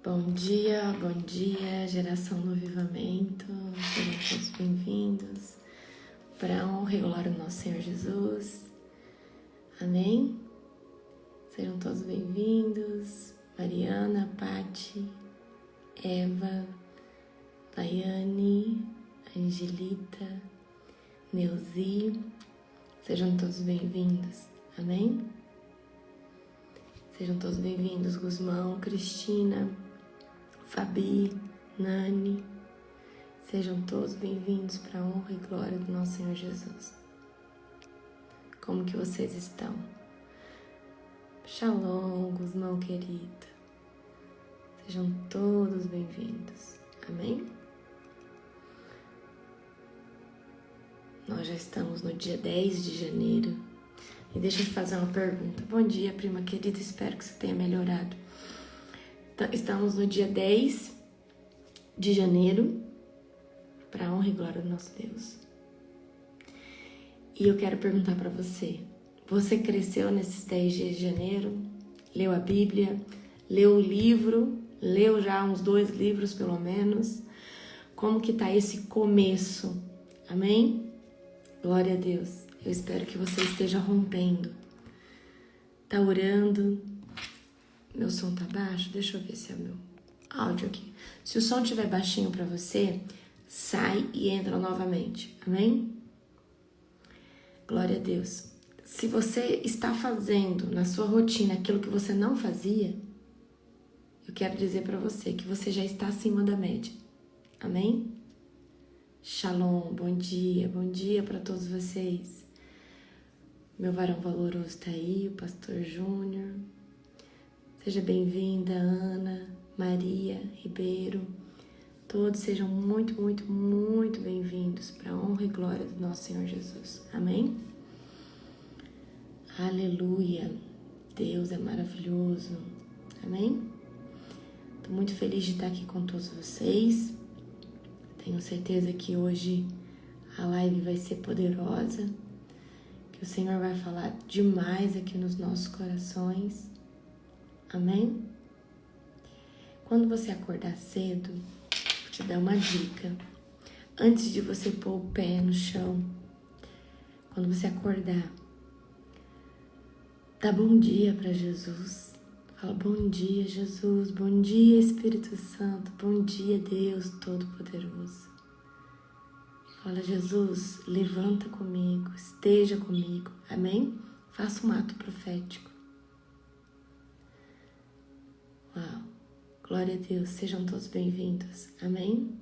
Bom dia, geração no avivamento, sejam todos bem-vindos para a honra e glória do nosso Senhor Jesus, amém? Sejam todos bem-vindos, Mariana, Pati, Eva, Laiane, Angelita, Neuzi, sejam todos bem-vindos, amém? Sejam todos bem-vindos, Guzmão, Cristina, Fabi, Nani, sejam todos bem-vindos para a honra e glória do nosso Senhor Jesus. Como que vocês estão? Shalom, Guzmão querido. Sejam todos bem-vindos. Amém? Nós já estamos no dia 10 de janeiro. E deixa eu te fazer uma pergunta. Bom dia, prima querida. Espero que você tenha melhorado. Estamos no dia 10 de janeiro, para a honra e glória do nosso Deus. E eu quero perguntar para você. Você cresceu nesses 10 dias de janeiro? Leu a Bíblia? Leu o livro? Leu já uns 2 livros, pelo menos? Como que tá esse começo? Amém? Glória a Deus. Eu espero que você esteja rompendo. Tá orando? Meu som tá baixo? Deixa eu ver se é o meu áudio aqui. Se o som estiver baixinho para você, sai e entra novamente. Amém? Glória a Deus. Se você está fazendo na sua rotina aquilo que você não fazia, eu quero dizer para você que você já está acima da média. Amém? Shalom, bom dia para todos vocês. Meu varão valoroso está aí, o pastor Júnior. Seja bem-vinda, Ana, Maria, Ribeiro. Todos sejam muito bem-vindos para a honra e glória do nosso Senhor Jesus. Amém? Aleluia. Deus é maravilhoso. Amém? Estou muito feliz de estar aqui com todos vocês. Tenho certeza que hoje a live vai ser poderosa, que o Senhor vai falar demais aqui nos nossos corações. Amém? Quando você acordar cedo, vou te dar uma dica. Antes de você pôr o pé no chão, quando você acordar, dá bom dia para Jesus. Fala, bom dia, Jesus. Bom dia, Espírito Santo. Bom dia, Deus Todo-Poderoso. Fala, Jesus, levanta comigo, esteja comigo. Amém? Faça um ato profético. Uau. Glória a Deus. Sejam todos bem-vindos. Amém?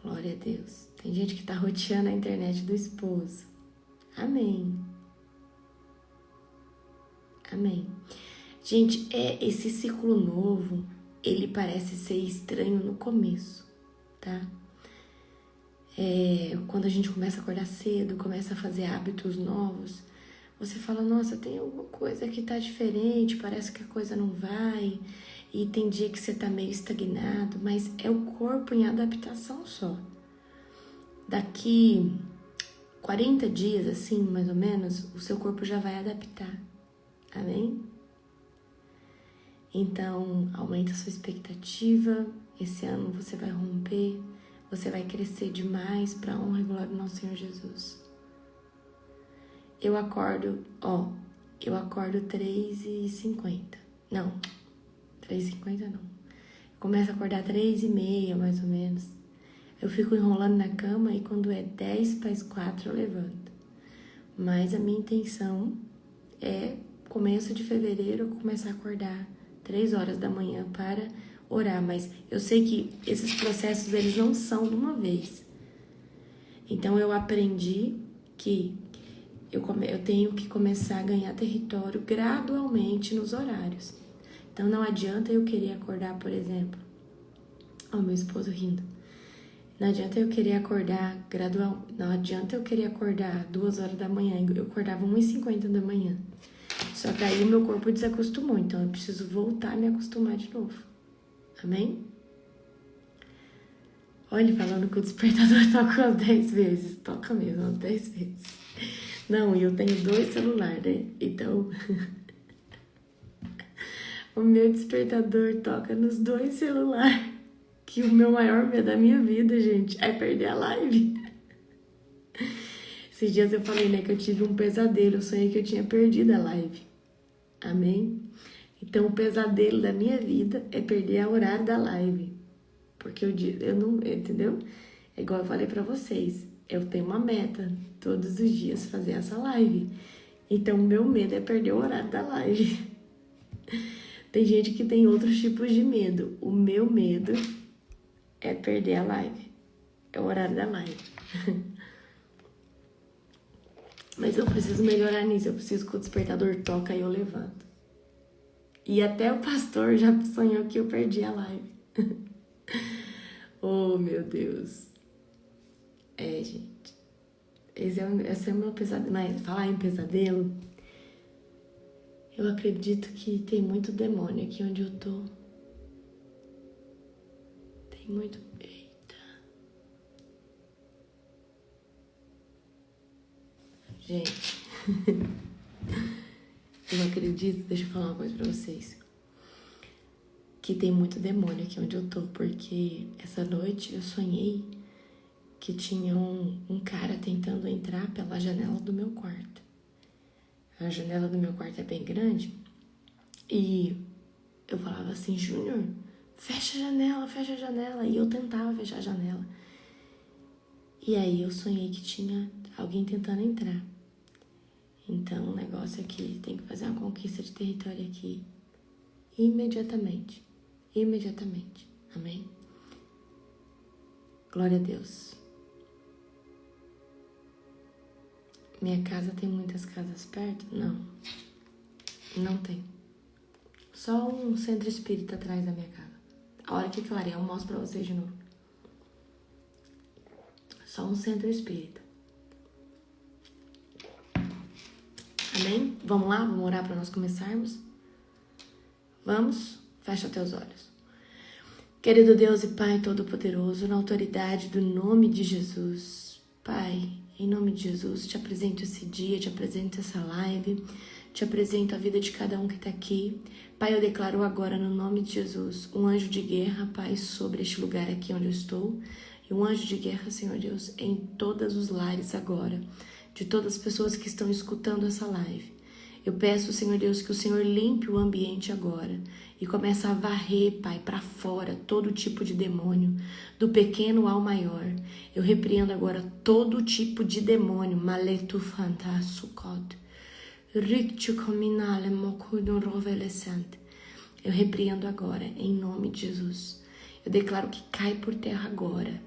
Glória a Deus. Tem gente que tá roteando a internet do esposo. Amém. Amém. Gente, esse ciclo novo, ele parece ser estranho no começo, tá? Quando a gente começa a acordar cedo, começa a fazer hábitos novos, você fala, nossa, tem alguma coisa que tá diferente, parece que a coisa não vai, e tem dia que você tá meio estagnado, mas é o corpo em adaptação só. Daqui 40 dias, assim, mais ou menos, o seu corpo já vai adaptar. Amém? Então, aumenta a sua expectativa. Esse ano você vai romper, você vai crescer demais para a honra e glória do nosso Senhor Jesus. Eu acordo 3h50. Não, 3h50 não. Começo a acordar 3h30, mais ou menos. Eu fico enrolando na cama e quando é 4:10 eu levanto. Mas a minha intenção é começo de fevereiro eu começar a acordar 3 horas da manhã para orar, mas eu sei que esses processos eles não são de uma vez. Então eu aprendi que eu tenho que começar a ganhar território gradualmente nos horários. Então não adianta eu querer acordar, por exemplo, meu esposo rindo. Não adianta eu querer acordar não adianta eu querer acordar 2 horas da manhã, eu acordava 1h50 da manhã. Só que aí o meu corpo desacostumou, então eu preciso voltar a me acostumar de novo. Amém? Olha ele falando que o despertador toca umas 10 vezes. Toca mesmo, umas 10 vezes. Não, e eu tenho 2 celulares, né? Então... O meu despertador toca nos 2 celulares. Que o meu maior medo da minha vida, gente, é perder a live. Esses dias eu falei, né, que eu tive um pesadelo. Eu sonhei que eu tinha perdido a live. Amém? Então, o pesadelo da minha vida é perder o horário da live. Porque eu não, entendeu? É igual eu falei pra vocês. Eu tenho uma meta, todos os dias, fazer essa live. Então, o meu medo é perder o horário da live. Tem gente que tem outros tipos de medo. O meu medo é perder a live. É o horário da live. Mas eu preciso melhorar nisso. Eu preciso que o despertador toca e eu levanto. E até o pastor já sonhou que eu perdi a live. Oh, meu Deus. Gente. Esse é o meu pesadelo. Mas falar em pesadelo, eu acredito que tem muito demônio aqui onde eu tô. Tem muito... Eita. Gente. Eu acredito, deixa eu falar uma coisa pra vocês. Que tem muito demônio aqui onde eu tô. Porque essa noite eu sonhei que tinha um cara tentando entrar pela janela do meu quarto. A janela do meu quarto é bem grande. E eu falava assim, Júnior, fecha a janela, fecha a janela. E eu tentava fechar a janela. E aí eu sonhei que tinha alguém tentando entrar. Então o negócio aqui tem que fazer uma conquista de território aqui. Imediatamente. Imediatamente. Amém? Glória a Deus. Minha casa tem muitas casas perto? Não. Não tem. Só um centro espírita atrás da minha casa. A hora que clarear, eu mostro pra vocês de novo. Só um centro espírita. Amém? Vamos lá? Vamos orar para nós começarmos? Vamos? Fecha teus olhos. Querido Deus e Pai Todo-Poderoso, na autoridade do nome de Jesus, Pai, em nome de Jesus, te apresento esse dia, te apresento essa live, te apresento a vida de cada um que está aqui. Pai, eu declaro agora no nome de Jesus um anjo de guerra, Pai, sobre este lugar aqui onde eu estou. E um anjo de guerra, Senhor Deus, em todos os lares agora, de todas as pessoas que estão escutando essa live. Eu peço, Senhor Deus, que o Senhor limpe o ambiente agora e comece a varrer, Pai, para fora todo tipo de demônio, do pequeno ao maior. Eu repreendo agora todo tipo de demônio, maletu fantasukot, rictu cominale mokudun rovelescente. Eu repreendo agora, em nome de Jesus. Eu declaro que cai por terra agora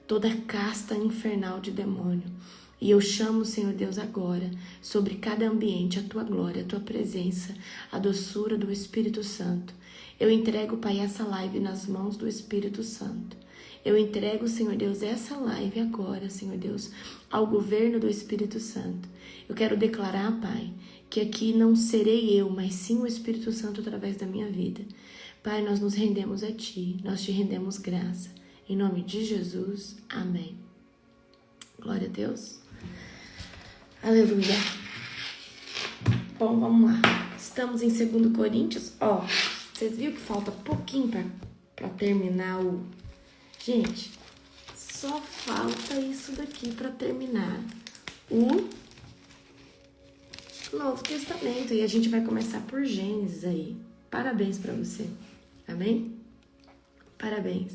toda casta infernal de demônio. E eu chamo, Senhor Deus, agora, sobre cada ambiente, a Tua glória, a Tua presença, a doçura do Espírito Santo. Eu entrego, Pai, essa live nas mãos do Espírito Santo. Eu entrego, Senhor Deus, essa live agora, Senhor Deus, ao governo do Espírito Santo. Eu quero declarar, Pai, que aqui não serei eu, mas sim o Espírito Santo através da minha vida. Pai, nós nos rendemos a Ti, nós Te rendemos graça. Em nome de Jesus, amém. Glória a Deus. Aleluia. Bom, vamos lá. Estamos em 2 Coríntios. Vocês viram que falta pouquinho para terminar o... Gente, só falta isso daqui para terminar o Novo Testamento. E a gente vai começar por Gênesis aí. Parabéns para você. Amém? Parabéns.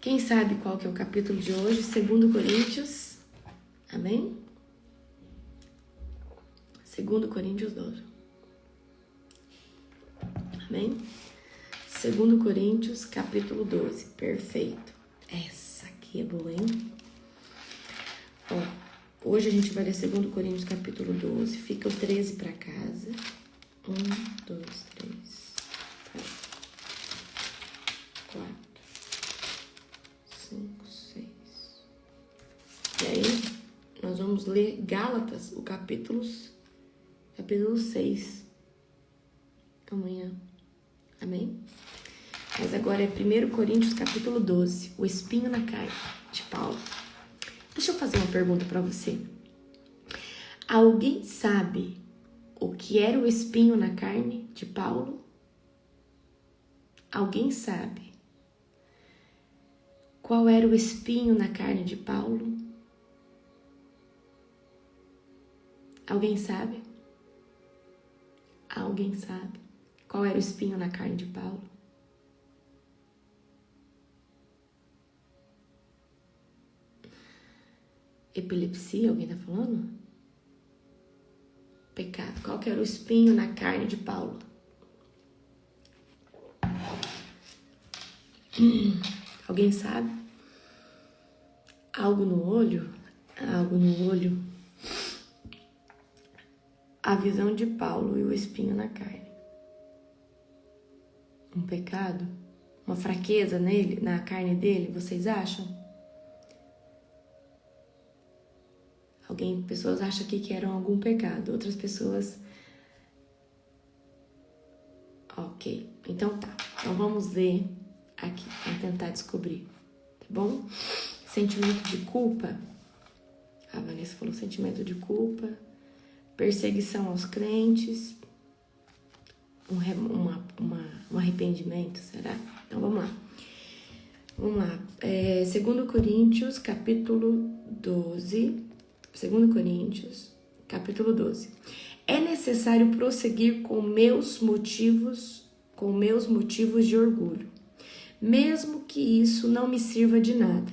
Quem sabe qual que é o capítulo de hoje? 2 Coríntios. Amém? 2 Coríntios 12. Amém? 2 Coríntios, capítulo 12. Perfeito. Essa aqui é boa, hein? Hoje a gente vai ler 2 Coríntios, capítulo 12. Fica o 13 para casa. 1, 2, 3, 4, 5, 6. E aí, nós vamos ler Gálatas, o capítulo 6. Amanhã. Amém? Mas agora é 1 Coríntios, capítulo 12. O espinho na carne, de Paulo. Deixa eu fazer uma pergunta para você. Alguém sabe o que era o espinho na carne de Paulo? Alguém sabe qual era o espinho na carne de Paulo? Alguém sabe? Alguém sabe qual era o espinho na carne de Paulo? Epilepsia, alguém tá falando? Pecado. Qual que era o espinho na carne de Paulo? Alguém sabe? Algo no olho? Algo no olho. A visão de Paulo e o espinho na carne. Um pecado? Uma fraqueza nele, na carne dele, vocês acham? Pessoas acham aqui que eram algum pecado, outras pessoas... Ok, então tá. Então vamos ler aqui, vamos tentar descobrir, tá bom? Sentimento de culpa. A Vanessa falou sentimento de culpa. Perseguição aos crentes. Um arrependimento, será? Então vamos lá. Vamos lá. 2 Coríntios, capítulo 12... 2 Coríntios, capítulo 12. É necessário prosseguir com meus motivos de orgulho, mesmo que isso não me sirva de nada.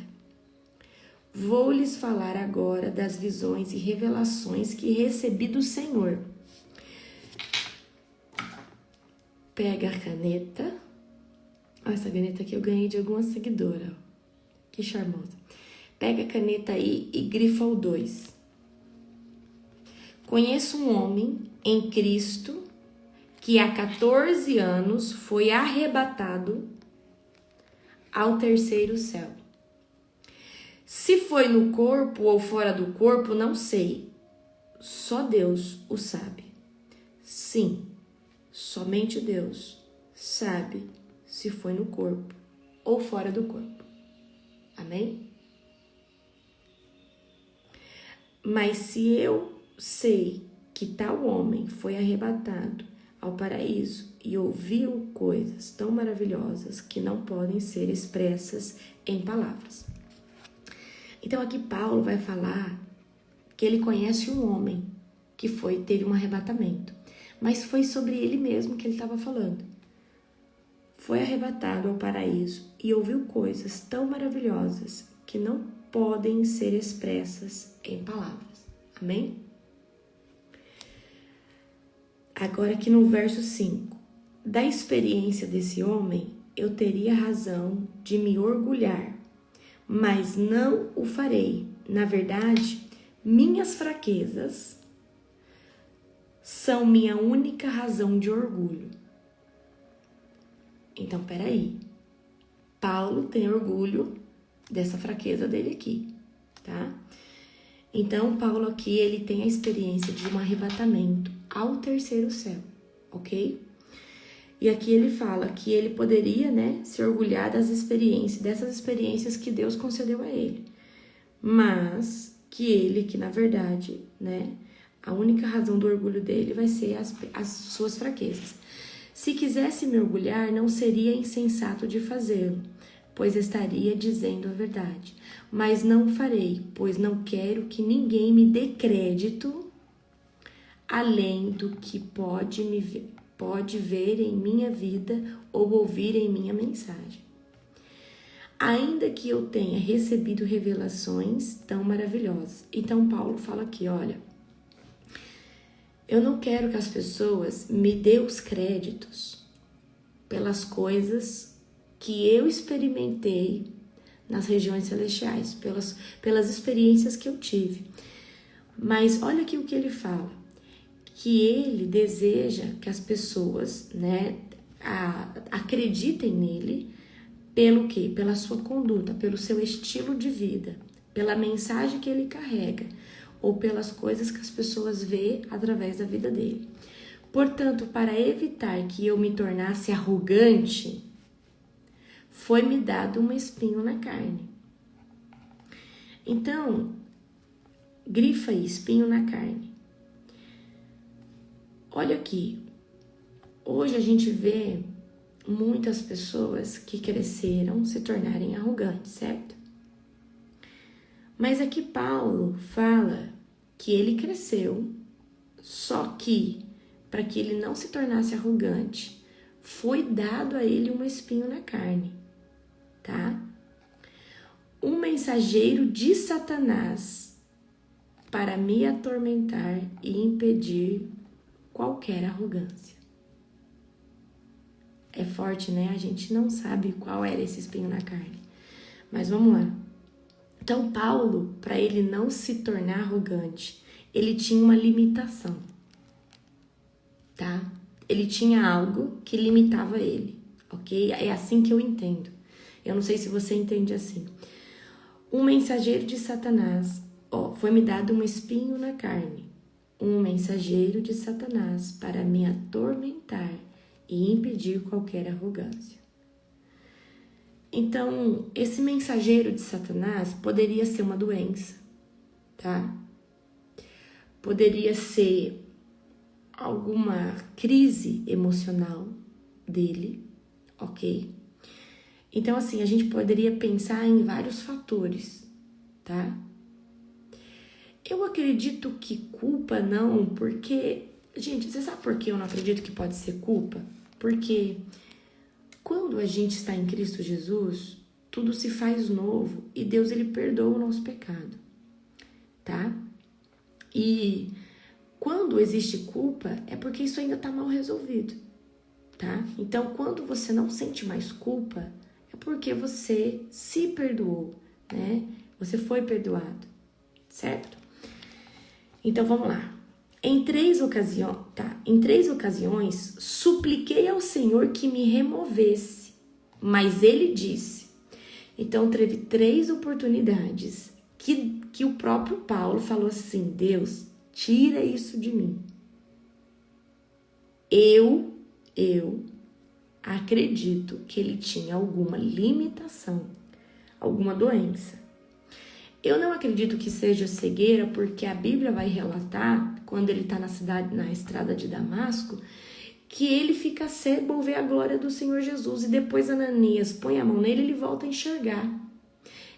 Vou lhes falar agora das visões e revelações que recebi do Senhor. Pega a caneta. Essa caneta aqui eu ganhei de alguma seguidora. Que charmosa. Pega a caneta aí e grifa o 2. Conheço um homem em Cristo que há 14 anos foi arrebatado ao terceiro céu. Se foi no corpo ou fora do corpo, não sei. Só Deus o sabe. Sim, somente Deus sabe se foi no corpo ou fora do corpo. Amém? Mas se eu sei que tal homem foi arrebatado ao paraíso e ouviu coisas tão maravilhosas que não podem ser expressas em palavras. Então aqui Paulo vai falar que ele conhece um homem que teve um arrebatamento, mas foi sobre ele mesmo que ele estava falando. Foi arrebatado ao paraíso e ouviu coisas tão maravilhosas que não podem ser expressas em palavras. Amém? Agora aqui no verso 5. Da experiência desse homem, eu teria razão de me orgulhar, mas não o farei. Na verdade, minhas fraquezas são minha única razão de orgulho. Então, peraí. Paulo tem orgulho dessa fraqueza dele aqui, tá? Então, Paulo aqui, ele tem a experiência de um arrebatamento ao terceiro céu, ok? E aqui ele fala que ele poderia, né, se orgulhar dessas experiências que Deus concedeu a ele. Mas que na verdade, né, a única razão do orgulho dele vai ser as suas fraquezas. Se quisesse me orgulhar, não seria insensato de fazê-lo, pois estaria dizendo a verdade. Mas não farei, pois não quero que ninguém me dê crédito além do que pode ver em minha vida ou ouvir em minha mensagem. Ainda que eu tenha recebido revelações tão maravilhosas. Então Paulo fala aqui, olha, eu não quero que as pessoas me dêem os créditos pelas coisas que eu experimentei nas regiões celestiais, pelas experiências que eu tive. Mas olha aqui o que ele fala, que ele deseja que as pessoas, né, acreditem nele pelo quê? Pela sua conduta, pelo seu estilo de vida, pela mensagem que ele carrega, ou pelas coisas que as pessoas vê através da vida dele. Portanto, para evitar que eu me tornasse arrogante, foi-me dado um espinho na carne. Então, grifa aí, espinho na carne. Olha aqui, hoje a gente vê muitas pessoas que cresceram se tornarem arrogantes, certo? Mas aqui Paulo fala que ele cresceu, só que para que ele não se tornasse arrogante, foi dado a ele um espinho na carne, tá? Um mensageiro de Satanás para me atormentar e impedir qualquer arrogância. É forte, né? A gente não sabe qual era esse espinho na carne. Mas vamos lá. Então, Paulo, para ele não se tornar arrogante, ele tinha uma limitação, tá? Ele tinha algo que limitava ele, ok? É assim que eu entendo. Eu não sei se você entende assim. Um mensageiro de Satanás, foi-me dado um espinho na carne. Um mensageiro de Satanás para me atormentar e impedir qualquer arrogância. Então, esse mensageiro de Satanás poderia ser uma doença, tá? Poderia ser alguma crise emocional dele, ok? Então, assim, a gente poderia pensar em vários fatores, tá? Eu acredito que culpa não, porque... Gente, você sabe por que eu não acredito que pode ser culpa? Porque quando a gente está em Cristo Jesus, tudo se faz novo e Deus, ele perdoa o nosso pecado, tá? E quando existe culpa, é porque isso ainda está mal resolvido, tá? Então, quando você não sente mais culpa, é porque você se perdoou, né? Você foi perdoado, certo? Então, vamos lá. Em três ocasiões, supliquei ao Senhor que me removesse, mas ele disse. Então, teve 3 oportunidades que o próprio Paulo falou assim: Deus, tira isso de mim. Eu acredito que ele tinha alguma limitação, alguma doença. Eu não acredito que seja cegueira, porque a Bíblia vai relatar, quando ele está na estrada de Damasco, que ele fica cego ao ver a glória do Senhor Jesus, e depois Ananias põe a mão nele e ele volta a enxergar.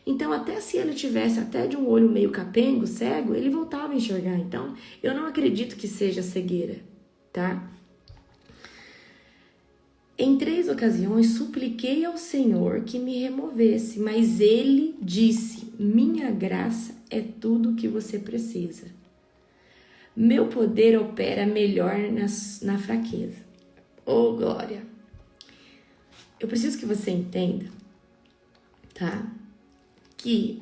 Então, até se ele tivesse até de um olho meio capengo, cego, ele voltava a enxergar. Então, eu não acredito que seja cegueira, tá? Em 3 ocasiões, supliquei ao Senhor que me removesse, mas ele disse: minha graça é tudo o que você precisa. Meu poder opera melhor na fraqueza. Oh, glória! Eu preciso que você entenda, tá? Que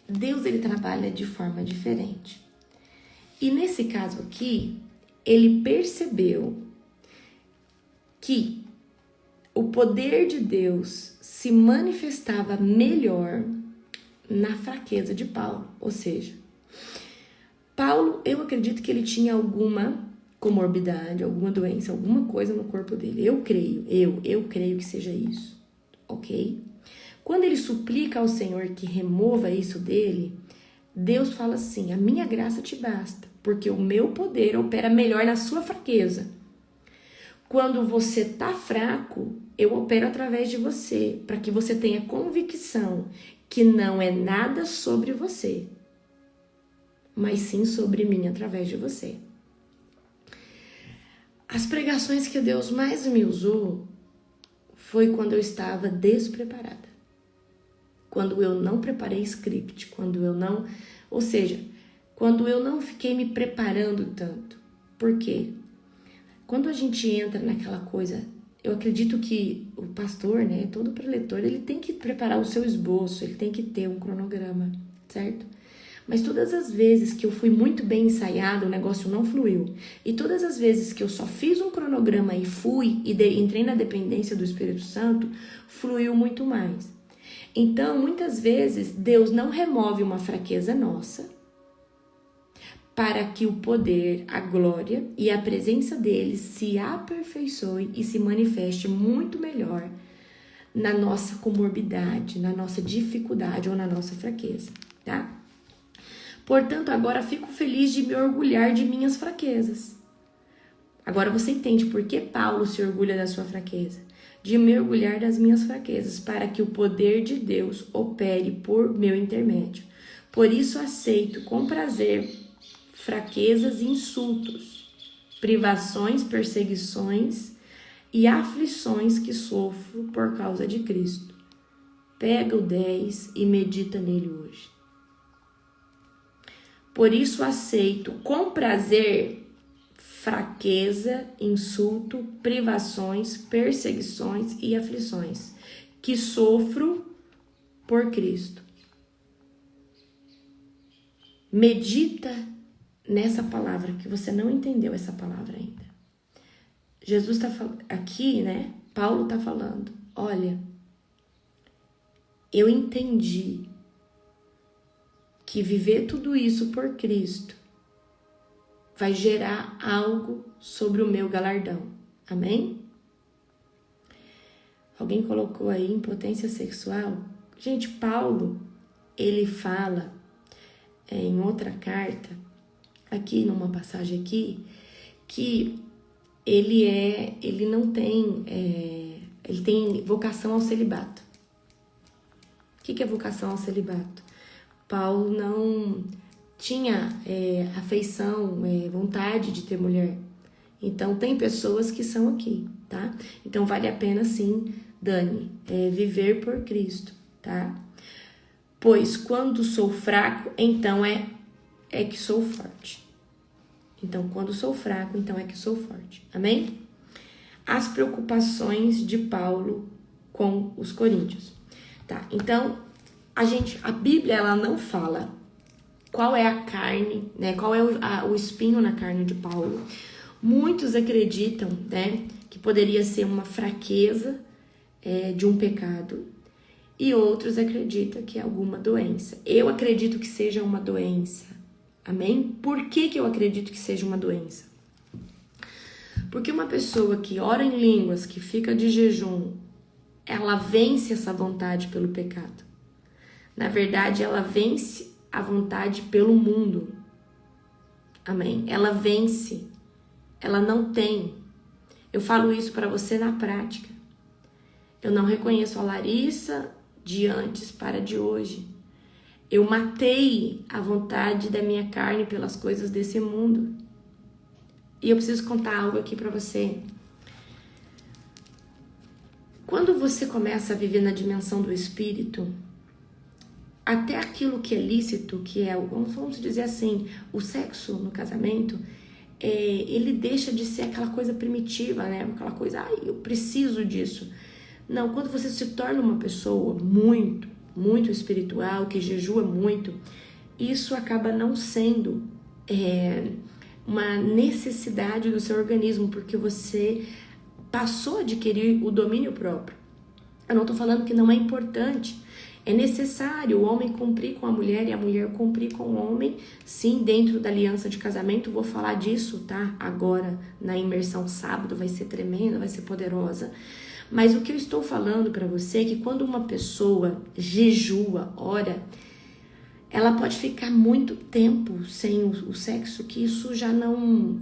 Deus, ele trabalha de forma diferente. E nesse caso aqui, ele percebeu que o poder de Deus se manifestava melhor na fraqueza de Paulo. Ou seja, Paulo, eu acredito que ele tinha alguma comorbidade, alguma doença, alguma coisa no corpo dele. Eu creio que seja isso, ok? Quando ele suplica ao Senhor que remova isso dele, Deus fala assim: a minha graça te basta, porque o meu poder opera melhor na sua fraqueza. Quando você tá fraco, eu opero através de você, para que você tenha convicção que não é nada sobre você, mas sim sobre mim através de você. As pregações que Deus mais me usou foi quando eu estava despreparada. Quando eu não preparei script, quando eu não fiquei me preparando tanto. Por quê? Quando a gente entra naquela coisa, eu acredito que o pastor, né, todo preletor, ele tem que preparar o seu esboço, ele tem que ter um cronograma, certo? Mas todas as vezes que eu fui muito bem ensaiado, o negócio não fluiu. E todas as vezes que eu só fiz um cronograma e fui e entrei na dependência do Espírito Santo, fluiu muito mais. Então, muitas vezes, Deus não remove uma fraqueza nossa para que o poder, a glória e a presença dele se aperfeiçoe e se manifeste muito melhor na nossa comorbidade, na nossa dificuldade ou na nossa fraqueza, tá? Portanto, agora fico feliz de me orgulhar de minhas fraquezas. Agora você entende por que Paulo se orgulha da sua fraqueza. de mergulhar nas minhas fraquezas, para que o poder de Deus opere por meu intermédio. Por isso aceito com prazer fraquezas e insultos, privações, perseguições e aflições que sofro por causa de Cristo. Pega o 10 e medita nele hoje. Por isso aceito com prazer fraqueza, insulto, privações, perseguições e aflições que sofro por Cristo. Medita nessa palavra, que você não entendeu essa palavra ainda. Jesus está falando aqui, né? Paulo está falando, olha, eu entendi que viver tudo isso por Cristo vai gerar algo sobre o meu galardão. Amém? Alguém colocou aí impotência sexual? Gente, Paulo, ele fala em outra carta, aqui numa passagem aqui, que ele não tem, ele tem vocação ao celibato. O que é vocação ao celibato? Paulo não tinha afeição, vontade de ter mulher. Então, tem pessoas que são aqui, tá? Então, vale a pena sim, Dani, viver por Cristo, tá? Pois quando sou fraco, então é que sou forte. Então, quando sou fraco, então é que sou forte. Amém? As preocupações de Paulo com os coríntios. Tá? Então, a Bíblia, ela não fala qual é a carne, né? Qual é o espinho na carne de Paulo. Muitos acreditam, né, que poderia ser uma fraqueza de um pecado, e outros acreditam que é alguma doença. Eu acredito que seja uma doença. Amém? Por que eu acredito que seja uma doença? Porque uma pessoa que ora em línguas, que fica de jejum, ela vence essa vontade pelo pecado. Na verdade, ela vence a vontade pelo mundo. Amém? Ela vence. Ela não tem. Eu falo isso para você na prática. Eu não reconheço a Larissa de antes para de hoje. Eu matei a vontade da minha carne pelas coisas desse mundo. E eu preciso contar algo aqui para você. Quando você começa a viver na dimensão do Espírito, até aquilo que é lícito, que é, vamos dizer assim, o sexo no casamento, ele deixa de ser aquela coisa primitiva, né? Aquela coisa, eu preciso disso. Não, quando você se torna uma pessoa muito, muito espiritual, que jejua muito, isso acaba não sendo uma necessidade do seu organismo, porque você passou a adquirir o domínio próprio. Eu não estou falando que não é importante. É necessário o homem cumprir com a mulher e a mulher cumprir com o homem, sim, dentro da aliança de casamento. Vou falar disso, tá? Agora, na imersão sábado, vai ser tremenda, vai ser poderosa. Mas o que eu estou falando para você é que quando uma pessoa jejua, ora, ela pode ficar muito tempo sem o sexo, que isso já não...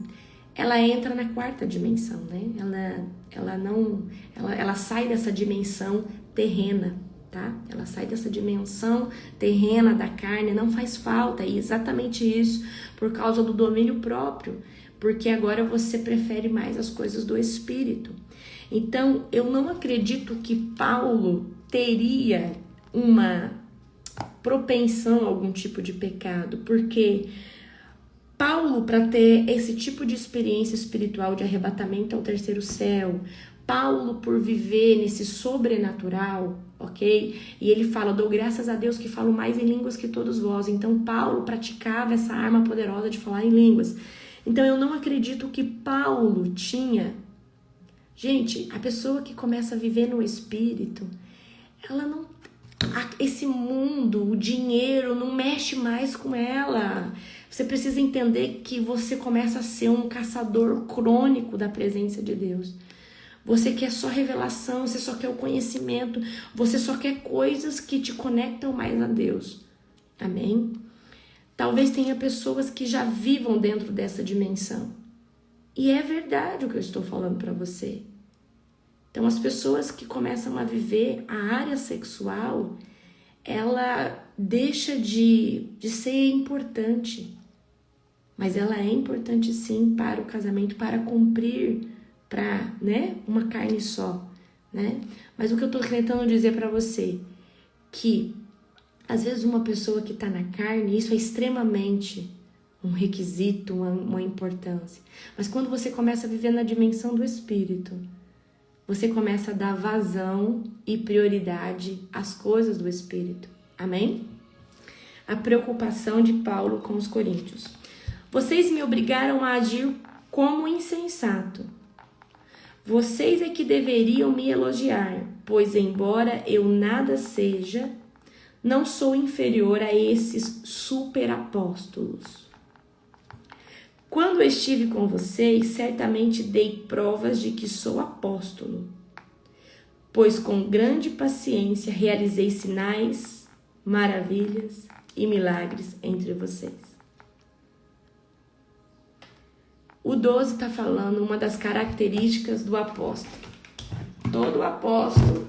Ela entra na quarta dimensão, né? Ela sai dessa dimensão terrena, tá? Ela sai dessa dimensão terrena da carne, não faz falta, e exatamente isso, por causa do domínio próprio, porque agora você prefere mais as coisas do Espírito. Então, eu não acredito que Paulo teria uma propensão a algum tipo de pecado, porque Paulo, para ter esse tipo de experiência espiritual de arrebatamento ao terceiro céu, Paulo, por viver nesse sobrenatural, ok? E ele fala, dou graças a Deus que falo mais em línguas que todos vós. Então, Paulo praticava essa arma poderosa de falar em línguas. Então, eu não acredito que Paulo tinha... Gente, a pessoa que começa a viver no Espírito, ela não... Esse mundo, o dinheiro, não mexe mais com ela. Você precisa entender que você começa a ser um caçador crônico da presença de Deus. Você quer só revelação, você só quer o conhecimento, você só quer coisas que te conectam mais a Deus. Amém? Talvez tenha pessoas que já vivam dentro dessa dimensão. E é verdade o que eu estou falando para você. Então, as pessoas que começam a viver a área sexual, ela deixa de ser importante. Mas ela é importante sim para o casamento, para cumprir, para, né, uma carne só, né? Mas o que eu tô tentando dizer para você, que às vezes uma pessoa que tá na carne, isso é extremamente um requisito, uma importância. Mas quando você começa a viver na dimensão do espírito, você começa a dar vazão e prioridade às coisas do espírito. Amém? A preocupação de Paulo com os coríntios. Vocês me obrigaram a agir como insensato. Vocês é que deveriam me elogiar, pois embora eu nada seja, não sou inferior a esses superapóstolos. Quando estive com vocês, certamente dei provas de que sou apóstolo, pois com grande paciência realizei sinais, maravilhas e milagres entre vocês. O 12 está falando uma das características do apóstolo. Todo apóstolo,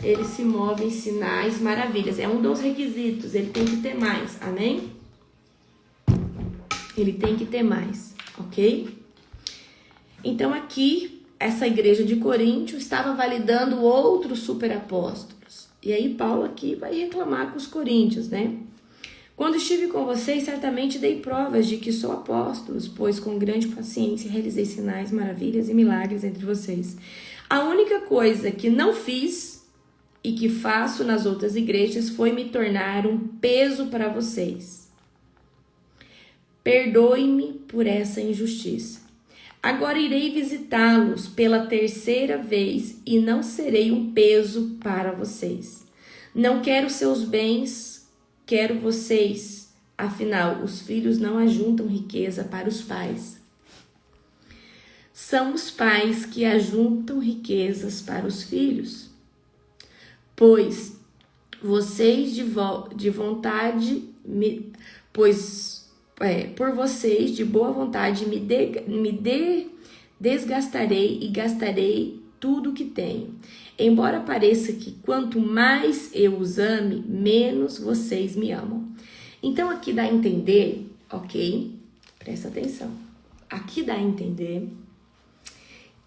ele se move em sinais, maravilhas. É um dos requisitos, ele tem que ter mais, amém? Ele tem que ter mais, ok? Então aqui, essa igreja de Coríntio estava validando outros superapóstolos. E aí Paulo aqui vai reclamar com os coríntios, né? Quando estive com vocês, certamente dei provas de que sou apóstolo, pois com grande paciência realizei sinais, maravilhas e milagres entre vocês. A única coisa que não fiz e que faço nas outras igrejas foi me tornar um peso para vocês. Perdoe-me por essa injustiça. Agora irei visitá-los pela terceira vez e não serei um peso para vocês. Não quero seus bens, quero vocês. Afinal, os filhos não ajuntam riqueza para os pais. São os pais que ajuntam riquezas para os filhos. Pois vocês por vocês de boa vontade desgastarei e gastarei tudo o que tenho. Embora pareça que quanto mais eu os ame, menos vocês me amam. Então aqui dá a entender, ok? Presta atenção. Aqui dá a entender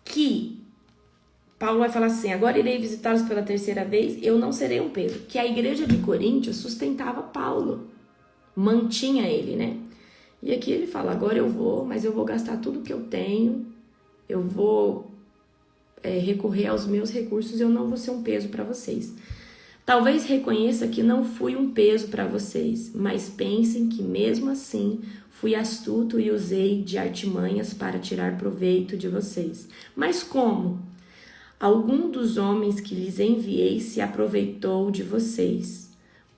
que Paulo vai falar assim, agora irei visitá-los pela terceira vez, eu não serei um peso. Que a igreja de Coríntios sustentava Paulo, mantinha ele, né? E aqui ele fala, agora eu vou, mas eu vou gastar tudo que eu tenho, eu vou recorrer aos meus recursos, eu não vou ser um peso para vocês. Talvez reconheça que não fui um peso para vocês, mas pensem que mesmo assim fui astuto e usei de artimanhas para tirar proveito de vocês. Mas como? Algum dos homens que lhes enviei se aproveitou de vocês.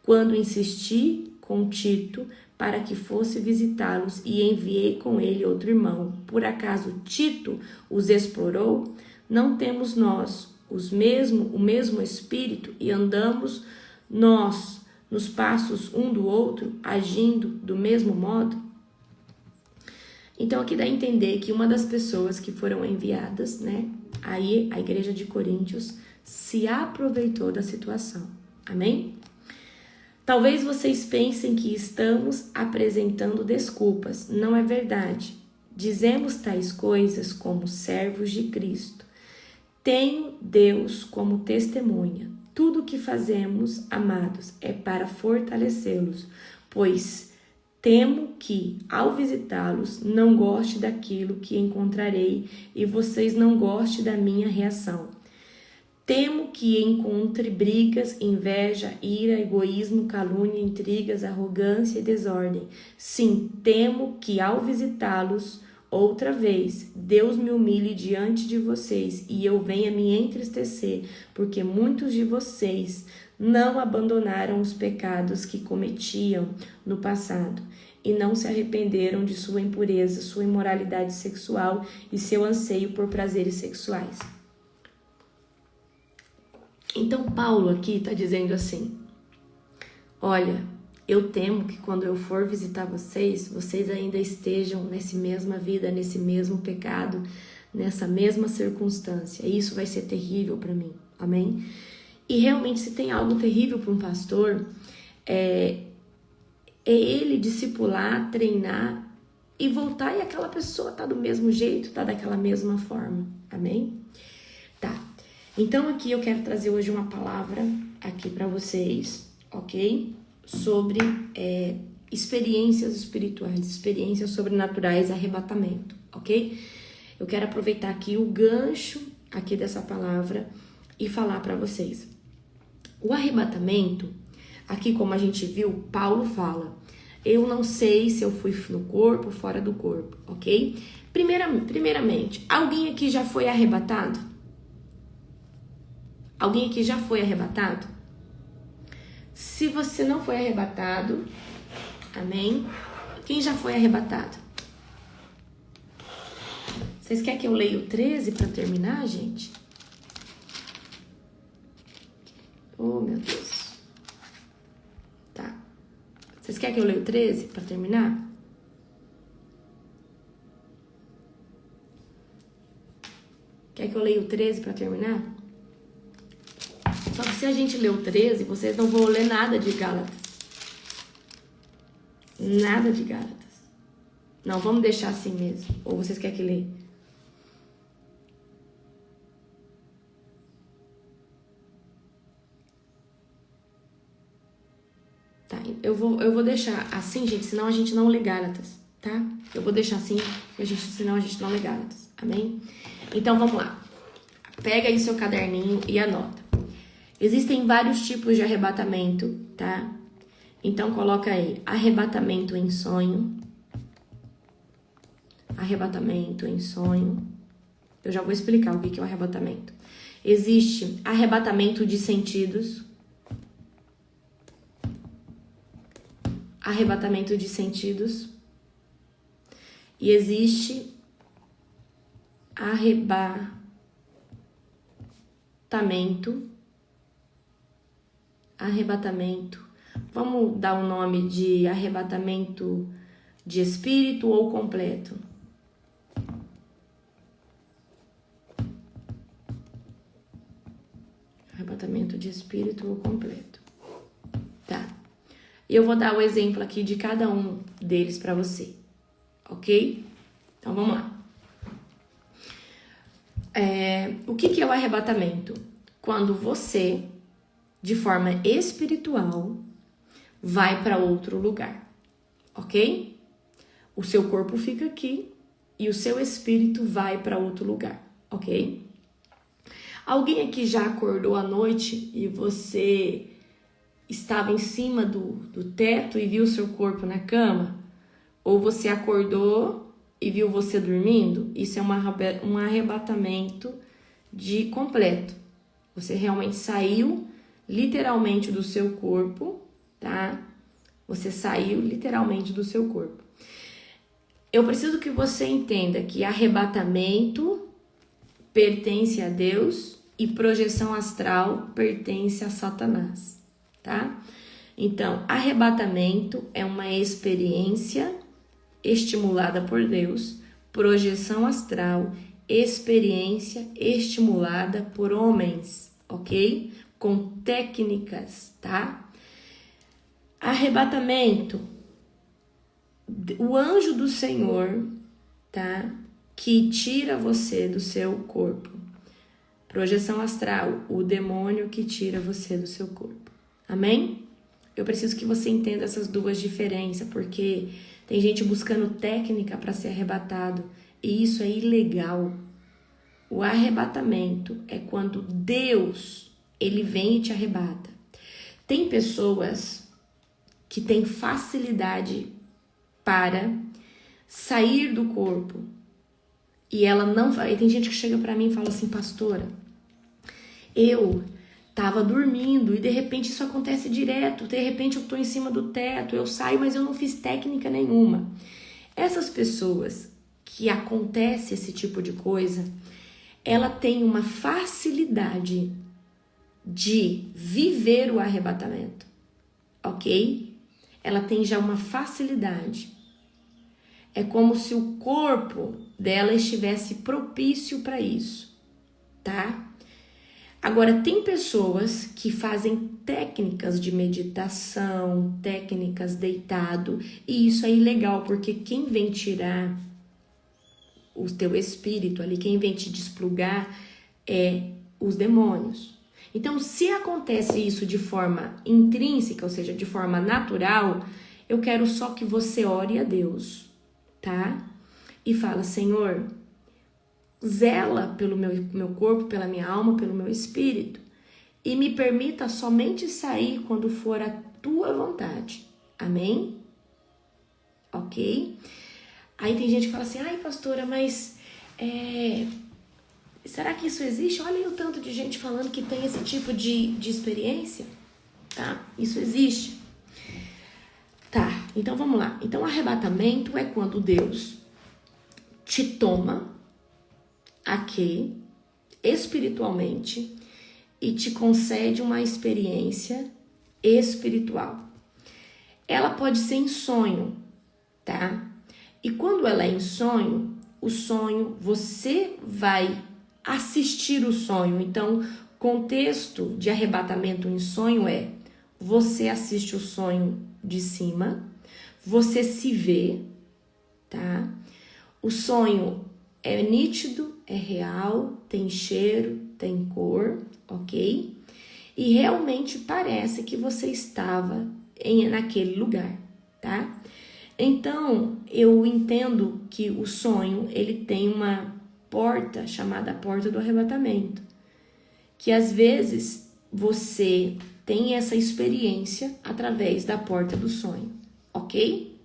Quando insisti com Tito para que fosse visitá-los e enviei com ele outro irmão, por acaso Tito os explorou? Não temos nós o mesmo espírito e andamos nós nos passos um do outro, agindo do mesmo modo? Então aqui dá a entender que uma das pessoas que foram enviadas, né? Aí a igreja de Coríntios se aproveitou da situação. Amém? Talvez vocês pensem que estamos apresentando desculpas. Não é verdade. Dizemos tais coisas como servos de Cristo. Tenho Deus como testemunha. Tudo o que fazemos, amados, é para fortalecê-los, pois temo que, ao visitá-los, não goste daquilo que encontrarei e vocês não gostem da minha reação. Temo que encontre brigas, inveja, ira, egoísmo, calúnia, intrigas, arrogância e desordem. Sim, temo que, ao visitá-los outra vez, Deus me humilhe diante de vocês e eu venha me entristecer, porque muitos de vocês não abandonaram os pecados que cometiam no passado e não se arrependeram de sua impureza, sua imoralidade sexual e seu anseio por prazeres sexuais. Então Paulo aqui está dizendo assim, olha, eu temo que quando eu for visitar vocês, vocês ainda estejam nessa mesma vida, nesse mesmo pecado, nessa mesma circunstância. E isso vai ser terrível para mim. Amém? E realmente, se tem algo terrível para um pastor, é ele discipular, treinar e voltar, e aquela pessoa tá do mesmo jeito, tá daquela mesma forma. Amém? Tá. Então aqui eu quero trazer hoje uma palavra aqui para vocês, ok? Sobre experiências espirituais, experiências sobrenaturais, arrebatamento, ok? Eu quero aproveitar aqui o gancho aqui dessa palavra e falar para vocês. O arrebatamento, aqui como a gente viu, Paulo fala: eu não sei se eu fui no corpo ou fora do corpo, ok? Primeiramente, alguém aqui já foi arrebatado? Alguém aqui já foi arrebatado? Se você não foi arrebatado, amém? Quem já foi arrebatado? Vocês querem que eu leia o 13 para terminar, gente? Oh, meu Deus. Tá. Vocês querem que eu leia o 13 para terminar? Quer que eu leia o 13 para terminar? Só que se a gente ler o 13, vocês não vão ler nada de Gálatas. Nada de Gálatas. Não, vamos deixar assim mesmo. Ou vocês querem que leia? Tá, eu vou deixar assim, gente, senão a gente não lê Gálatas, tá? Eu vou deixar assim, senão a gente não lê Gálatas. Amém? Então, vamos lá. Pega aí seu caderninho e anota. Existem vários tipos de arrebatamento, tá? Então, coloca aí, arrebatamento em sonho. Arrebatamento em sonho. Eu já vou explicar o que é o arrebatamento. Existe arrebatamento de sentidos. Arrebatamento de sentidos. E existe arrebatamento. Vamos dar o nome de arrebatamento de espírito ou completo. Arrebatamento de espírito ou completo. Tá. E eu vou dar o exemplo aqui de cada um deles para você. Ok? Então vamos lá. O que é o arrebatamento? Quando você, de forma espiritual, vai para outro lugar, ok? O seu corpo fica aqui e o seu espírito vai para outro lugar, ok? Alguém aqui já acordou à noite e você estava em cima do teto e viu o seu corpo na cama? Ou você acordou e viu você dormindo? Isso é um arrebatamento de completo. Você realmente saiu literalmente do seu corpo, tá? Você saiu literalmente do seu corpo. Eu preciso que você entenda que arrebatamento pertence a Deus e projeção astral pertence a Satanás, tá? Então, arrebatamento é uma experiência estimulada por Deus, projeção astral, experiência estimulada por homens, ok? Com técnicas, tá? Arrebatamento, o anjo do Senhor, tá? Que tira você do seu corpo. Projeção astral, o demônio que tira você do seu corpo. Amém? Eu preciso que você entenda essas duas diferenças, porque tem gente buscando técnica para ser arrebatado, e isso é ilegal. O arrebatamento é quando Deus, ele vem e te arrebata. Tem pessoas que têm facilidade para sair do corpo e ela não vai. Tem gente que chega para mim e fala assim: pastora, eu tava dormindo e de repente isso acontece direto, de repente eu tô em cima do teto, eu saio, mas eu não fiz técnica nenhuma. Essas pessoas que acontece esse tipo de coisa, ela tem uma facilidade de viver o arrebatamento, ok? Ela tem já uma facilidade. É como se o corpo dela estivesse propício para isso, tá? Agora, tem pessoas que fazem técnicas de meditação, técnicas deitado, e isso é ilegal, porque quem vem tirar o teu espírito ali, quem vem te desplugar é os demônios. Então, se acontece isso de forma intrínseca, ou seja, de forma natural, eu quero só que você ore a Deus, tá? E fala, Senhor, zela pelo meu corpo, pela minha alma, pelo meu espírito, e me permita somente sair quando for a tua vontade. Amém? Ok? Aí tem gente que fala assim, ai pastora, mas será que isso existe? Olha aí o tanto de gente falando que tem esse tipo de experiência, tá? Isso existe. Tá, então vamos lá. Então, arrebatamento é quando Deus te toma aqui, espiritualmente, e te concede uma experiência espiritual. Ela pode ser em sonho, tá? E quando ela é em sonho, o sonho, você vai assistir o sonho. Então, contexto de arrebatamento em sonho é: você assiste o sonho de cima, você se vê, tá? O sonho é nítido, é real, tem cheiro, tem cor, ok? E realmente parece que você estava naquele lugar, tá? Então, eu entendo que o sonho, ele tem uma porta chamada porta do arrebatamento, que às vezes você tem essa experiência através da porta do sonho, ok?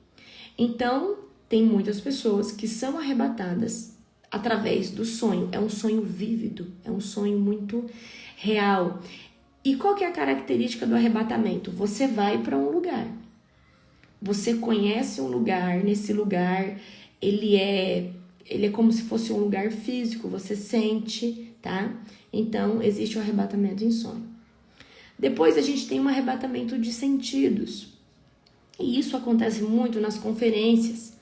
Então, tem muitas pessoas que são arrebatadas através do sonho. É um sonho vívido, é um sonho muito real. E qual que é a característica do arrebatamento? Você vai para um lugar. Você conhece um lugar, nesse lugar ele é como se fosse um lugar físico, você sente, tá? Então, existe o arrebatamento em sonho. Depois a gente tem um arrebatamento de sentidos. E isso acontece muito nas conferências.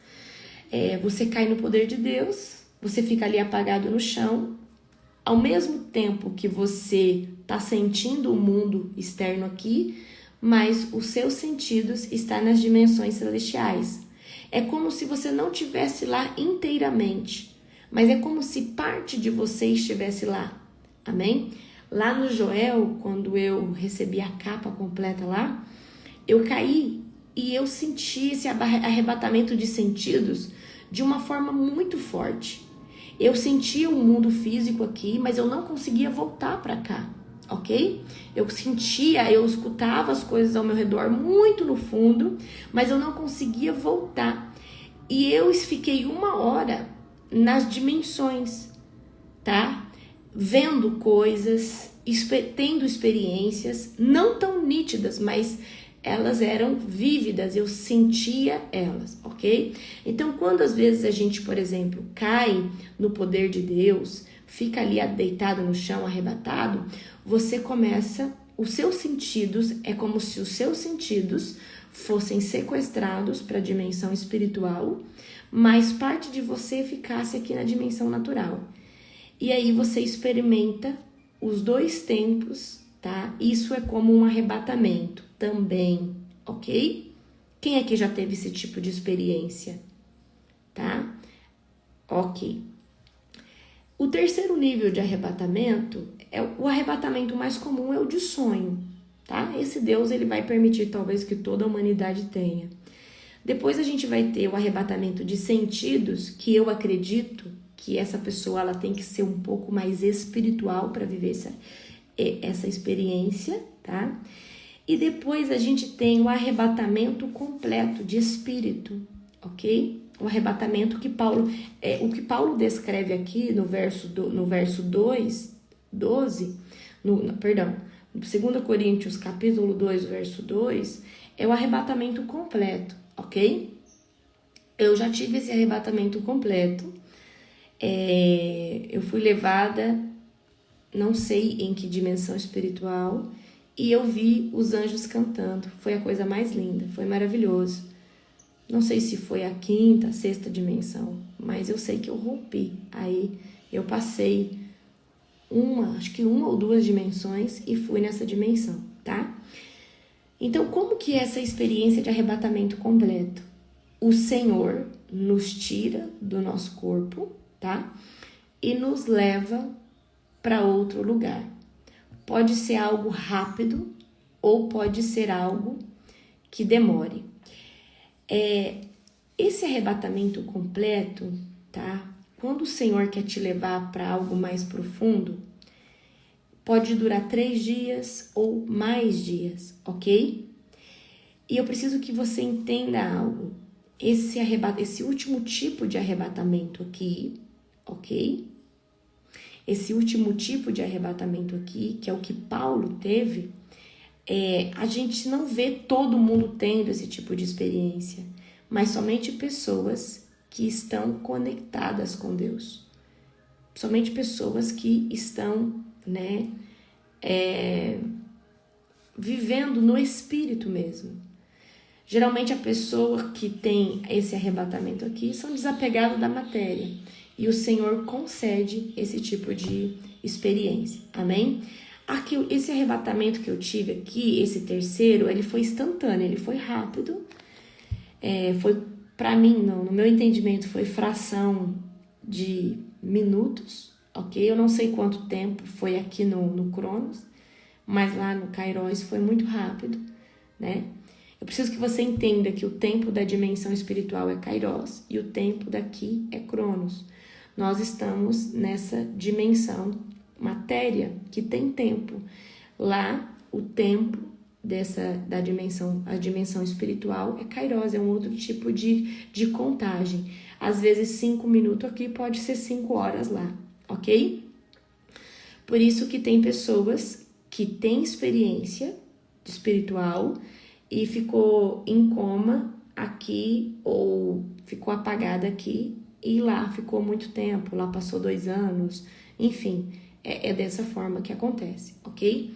Você cai no poder de Deus, você fica ali apagado no chão. Ao mesmo tempo que você está sentindo o mundo externo aqui, mas os seus sentidos estão nas dimensões celestiais. É como se você não estivesse lá inteiramente, mas é como se parte de você estivesse lá. Amém? Lá no Joel, quando eu recebi a capa completa lá, eu caí e eu senti esse arrebatamento de sentidos de uma forma muito forte. Eu sentia o mundo físico aqui, mas eu não conseguia voltar para cá, ok? Eu sentia, eu escutava as coisas ao meu redor muito no fundo, mas eu não conseguia voltar. E eu fiquei 1 hora nas dimensões, tá? Vendo coisas, tendo experiências, não tão nítidas, mas elas eram vívidas, eu sentia elas, ok? Então, quando às vezes a gente, por exemplo, cai no poder de Deus, fica ali deitado no chão, arrebatado, você começa, os seus sentidos, é como se os seus sentidos fossem sequestrados para a dimensão espiritual, mas parte de você ficasse aqui na dimensão natural. E aí você experimenta os 2 tempos, tá? Isso é como um arrebatamento também, ok? Quem aqui já teve esse tipo de experiência, tá? Ok. O terceiro nível de arrebatamento, o arrebatamento mais comum é o de sonho, tá? Esse Deus, ele vai permitir talvez que toda a humanidade tenha. Depois a gente vai ter o arrebatamento de sentidos, que eu acredito que essa pessoa ela tem que ser um pouco mais espiritual para viver essa experiência, tá? E depois a gente tem o arrebatamento completo de espírito, ok? O arrebatamento que o que Paulo descreve aqui no verso 2, 12, 2 Coríntios capítulo 2, verso 2, é o arrebatamento completo, ok? Eu já tive esse arrebatamento completo, eu fui levada, não sei em que dimensão espiritual, e eu vi os anjos cantando, foi a coisa mais linda, foi maravilhoso. Não sei se foi a quinta, a sexta dimensão, mas eu sei que eu rompi. Aí eu passei acho que uma ou duas dimensões e fui nessa dimensão, tá? Então, como que é essa experiência de arrebatamento completo? O Senhor nos tira do nosso corpo, tá? E nos leva para outro lugar. Pode ser algo rápido ou pode ser algo que demore. Esse arrebatamento completo, tá? Quando o Senhor quer te levar para algo mais profundo, pode durar 3 dias ou mais dias, ok? E eu preciso que você entenda algo. Esse último tipo de arrebatamento aqui, ok? Esse último tipo de arrebatamento aqui, que é o que Paulo teve, a gente não vê todo mundo tendo esse tipo de experiência, mas somente pessoas que estão conectadas com Deus. Somente pessoas que estão, né, vivendo no Espírito mesmo. Geralmente a pessoa que tem esse arrebatamento aqui são desapegados da matéria. E o Senhor concede esse tipo de experiência. Amém? Aqui, esse arrebatamento que eu tive aqui, esse terceiro, ele foi instantâneo, ele foi rápido. Foi, para mim, no meu entendimento, foi fração de minutos, ok? Eu não sei quanto tempo foi aqui no Cronos, mas lá no Kairos foi muito rápido, né? Eu preciso que você entenda que o tempo da dimensão espiritual é Kairos e o tempo daqui é Cronos. Nós estamos nessa dimensão matéria que tem tempo. Lá, o tempo a dimensão espiritual é Kairos, é um outro tipo de contagem. Às vezes 5 minutos aqui pode ser 5 horas lá, ok? Por isso que tem pessoas que têm experiência espiritual e ficou em coma aqui ou ficou apagada aqui e lá ficou muito tempo, lá passou 2 anos, enfim, é dessa forma que acontece, ok?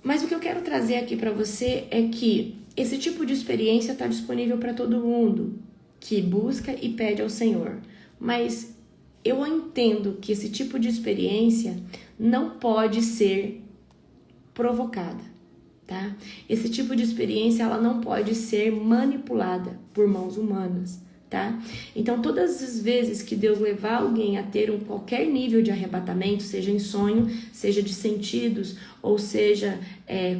Mas o que eu quero trazer aqui para você é que esse tipo de experiência está disponível para todo mundo que busca e pede ao Senhor, mas eu entendo que esse tipo de experiência não pode ser provocada, tá? Esse tipo de experiência ela não pode ser manipulada por mãos humanas, tá? Então, todas as vezes que Deus levar alguém a ter qualquer nível de arrebatamento, seja em sonho, seja de sentidos, ou seja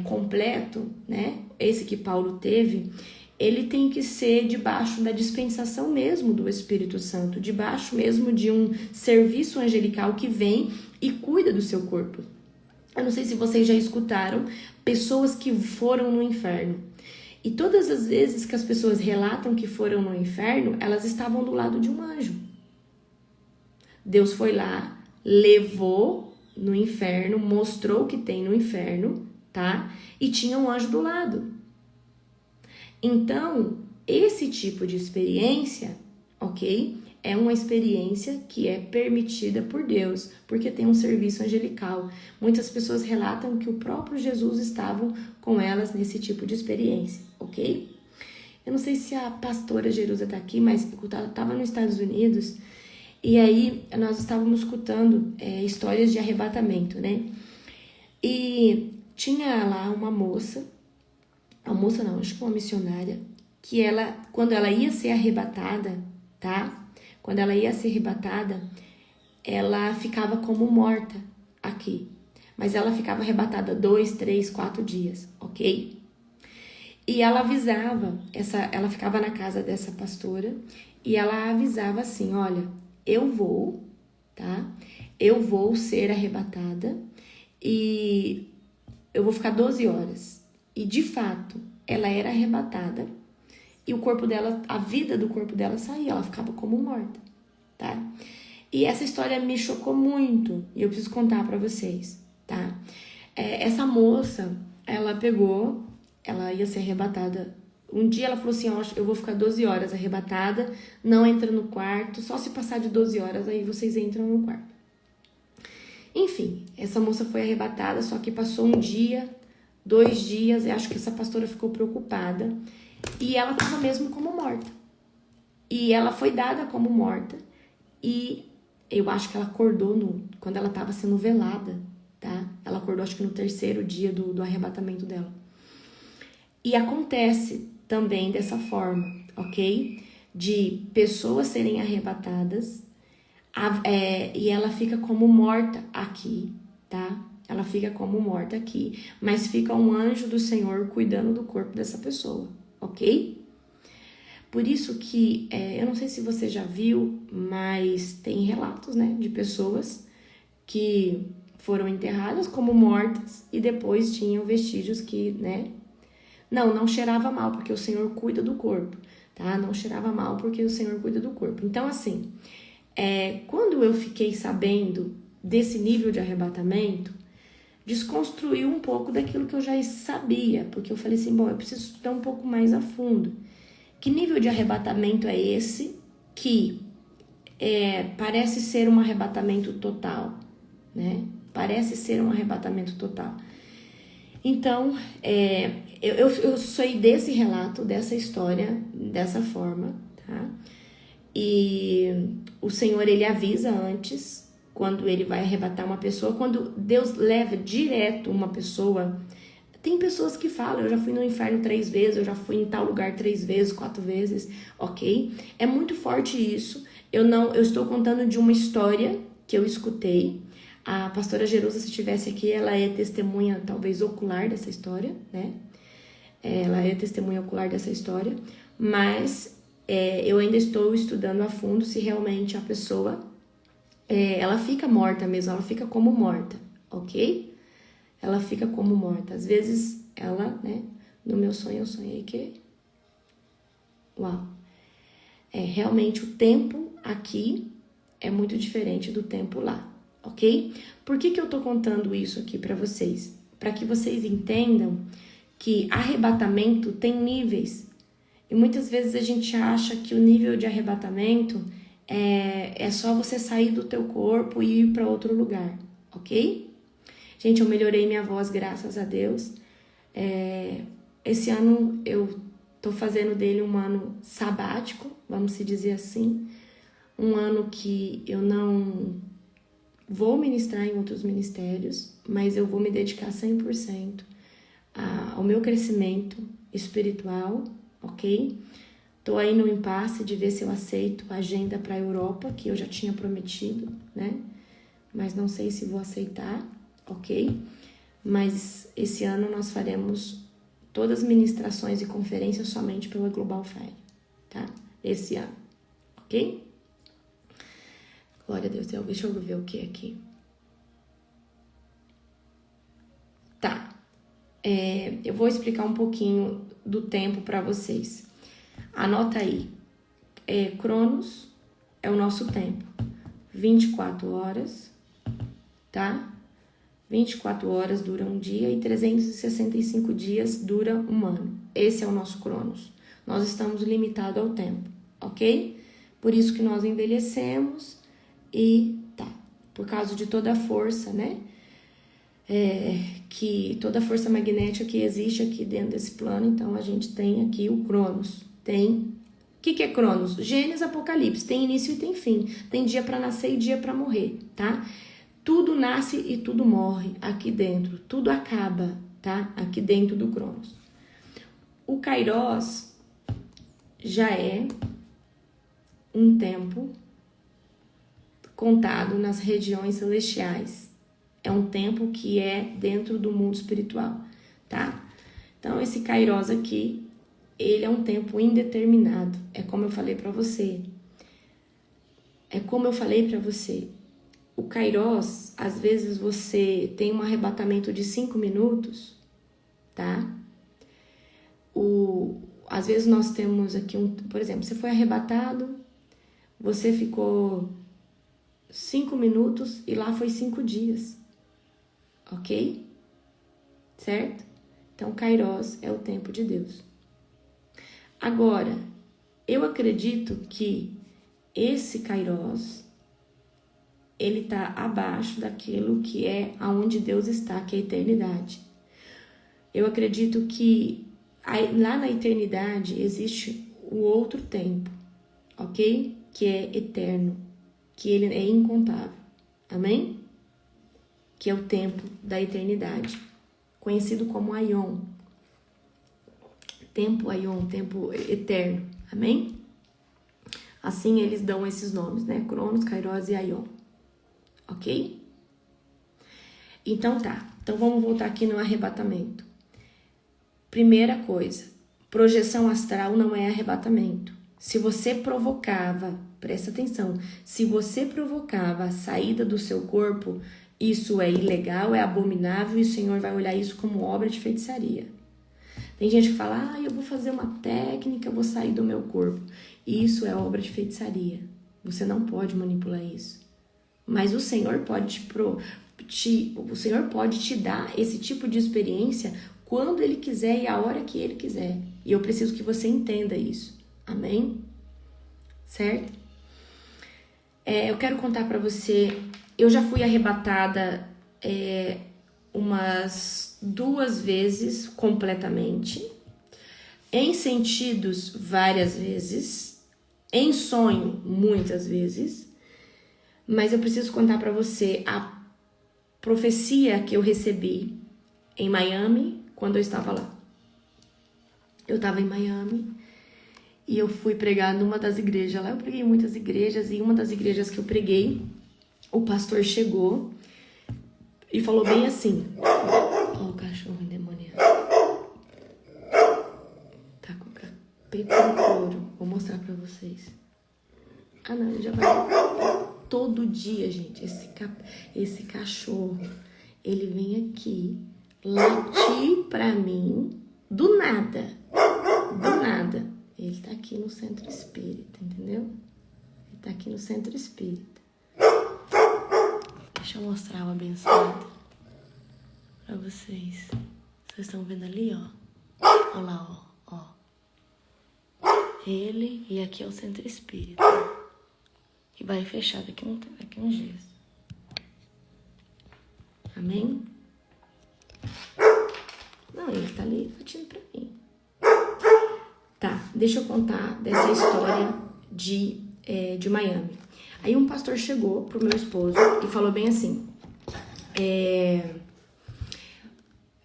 completo, né? Esse que Paulo teve, ele tem que ser debaixo da dispensação mesmo do Espírito Santo, debaixo mesmo de um serviço angelical que vem e cuida do seu corpo. Eu não sei se vocês já escutaram pessoas que foram no inferno. E todas as vezes que as pessoas relatam que foram no inferno, elas estavam do lado de um anjo. Deus foi lá, levou no inferno, mostrou o que tem no inferno, tá? E tinha um anjo do lado. Então, esse tipo de experiência, ok? É uma experiência que é permitida por Deus, porque tem um serviço angelical. Muitas pessoas relatam que o próprio Jesus estava com elas nesse tipo de experiência, ok? Eu não sei se a pastora Jerusa está aqui, mas eu estava nos Estados Unidos e aí nós estávamos escutando histórias de arrebatamento, né? E tinha lá uma moça não, acho que uma missionária, que ela, quando ela ia ser arrebatada, tá? Quando ela ia ser arrebatada, ela ficava como morta aqui. Mas ela ficava arrebatada 2, 3, 4 dias, ok? E ela avisava, ela ficava na casa dessa pastora, e ela avisava assim, olha, eu vou, tá? Eu vou ser arrebatada e eu vou ficar 12 horas. E de fato, ela era arrebatada e o corpo dela, a vida do corpo dela saía, ela ficava como morta, tá? E essa história me chocou muito e eu preciso contar pra vocês, tá? Essa moça, ela ia ser arrebatada. Um dia ela falou assim, eu vou ficar 12 horas arrebatada, não entra no quarto, só se passar de 12 horas aí vocês entram no quarto. Enfim, essa moça foi arrebatada, só que passou um dia, 2 dias, eu acho que essa pastora ficou preocupada. E ela estava mesmo como morta. E ela foi dada como morta. E eu acho que ela acordou quando ela estava sendo velada, tá? Ela acordou acho que no 3º dia do arrebatamento dela. E acontece também dessa forma, ok? De pessoas serem arrebatadas e ela fica como morta aqui, tá? Ela fica como morta aqui, mas fica um anjo do Senhor cuidando do corpo dessa pessoa, ok? Por isso que, eu não sei se você já viu, mas tem relatos, né, de pessoas que foram enterradas como mortas e depois tinham vestígios que, né, não cheirava mal, porque o Senhor cuida do corpo, tá? Não cheirava mal porque o Senhor cuida do corpo. Então, assim, quando eu fiquei sabendo desse nível de arrebatamento, desconstruiu um pouco daquilo que eu já sabia, porque eu falei assim, bom, eu preciso estudar um pouco mais a fundo. Que nível de arrebatamento é esse que parece ser um arrebatamento total, né? Parece ser um arrebatamento total. Então, eu sei desse relato, dessa história, dessa forma, tá? E o Senhor, ele avisa antes, quando ele vai arrebatar uma pessoa, quando Deus leva direto uma pessoa. Tem pessoas que falam, eu já fui no inferno 3 vezes, eu já fui em tal lugar 3 vezes, 4 vezes, ok? É muito forte isso. Eu estou contando de uma história que eu escutei. A pastora Jerusa, se estivesse aqui, ela é testemunha, talvez, ocular dessa história, né? Ela é testemunha ocular dessa história, mas eu ainda estou estudando a fundo se realmente a pessoa, ela fica morta mesmo, ela fica como morta, ok? Ela fica como morta. Às vezes, ela, né? No meu sonho, eu sonhei que... Uau! Realmente, o tempo aqui é muito diferente do tempo lá, ok? Por que eu tô contando isso aqui pra vocês? Para que vocês entendam que arrebatamento tem níveis. E muitas vezes a gente acha que o nível de arrebatamento é só você sair do teu corpo e ir para outro lugar, ok? Gente, eu melhorei minha voz, graças a Deus. Esse ano eu tô fazendo dele um ano sabático, vamos se dizer assim. Um ano que eu não vou ministrar em outros ministérios, mas eu vou me dedicar 100% ao meu crescimento espiritual, ok? Tô aí no impasse de ver se eu aceito a agenda para a Europa, que eu já tinha prometido, né? Mas não sei se vou aceitar, ok? Mas esse ano nós faremos todas as ministrações e conferências somente pela Global Fire, tá? Esse ano, ok? Glória a Deus, deixa eu ver o que aqui. Tá, eu vou explicar um pouquinho do tempo para vocês. Anota aí, Cronos é o nosso tempo, 24 horas, tá? 24 horas dura um dia e 365 dias dura um ano. Esse é o nosso Cronos. Nós estamos limitados ao tempo, ok? Por isso que nós envelhecemos e tá. Por causa de toda a força, né? Que toda a força magnética que existe aqui dentro desse plano, então a gente tem aqui o Cronos. O que é Cronos? Gênesis, Apocalipse, tem início e tem fim. Tem dia para nascer e dia para morrer, tá? Tudo nasce e tudo morre aqui dentro. Tudo acaba, tá? Aqui dentro do Cronos. O Kairos já é um tempo contado nas regiões celestiais. É um tempo que é dentro do mundo espiritual, tá? Então, esse Kairos aqui, ele é um tempo indeterminado. É como eu falei para você. O Kairos, às vezes você tem um arrebatamento de 5 minutos, tá? Às vezes nós temos aqui por exemplo, você foi arrebatado, você ficou 5 minutos e lá foi 5 dias, ok? Certo? Então, Kairos é o tempo de Deus. Agora, eu acredito que esse Kairos, ele está abaixo daquilo que é aonde Deus está, que é a eternidade. Eu acredito que Aí, lá na eternidade existe o outro tempo, ok? Que é eterno, que ele é incontável, amém? Que é o tempo da eternidade, conhecido como Aion. Tempo Aion, tempo eterno, amém? Assim eles dão esses nomes, né? Cronos, Kairos e Aion, ok? Então tá, então vamos voltar aqui no arrebatamento. Primeira coisa, projeção astral não é arrebatamento. Se você provocava, presta atenção, se você provocava a saída do seu corpo, isso é ilegal, é abominável e o Senhor vai olhar isso como obra de feitiçaria. Tem gente que fala, eu vou fazer uma técnica, eu vou sair do meu corpo. Isso é obra de feitiçaria. Você não pode manipular isso. Mas o Senhor pode te dar esse tipo de experiência quando Ele quiser e a hora que Ele quiser. E eu preciso que você entenda isso. Amém? Certo? Eu quero contar pra você, eu já fui arrebatada umas 2 vezes completamente, em sentidos várias vezes, em sonho muitas vezes, mas eu preciso contar pra você a profecia que eu recebi em Miami quando eu estava lá. Eu estava em Miami e eu fui pregar numa das igrejas. Lá eu preguei em muitas igrejas e uma das igrejas que eu preguei, o pastor chegou e falou bem assim. Ó o cachorro endemoniado. Tá com o capeta no couro. Vou mostrar pra vocês. Ah não, ele já vai. Todo dia, gente, esse cachorro, ele vem aqui latir pra mim do nada. Do nada. Ele tá aqui no centro espírita, entendeu? Ele tá aqui no centro espírita. Deixa eu mostrar o abençoado pra vocês. Vocês estão vendo ali, ó? Olha lá, ó. Ele e aqui é o centro espírita. Que vai fechar daqui uns dias. Amém? Não, ele tá ali latindo pra mim. Tá, deixa eu contar dessa história de Miami. Aí um pastor chegou pro meu esposo e falou bem assim,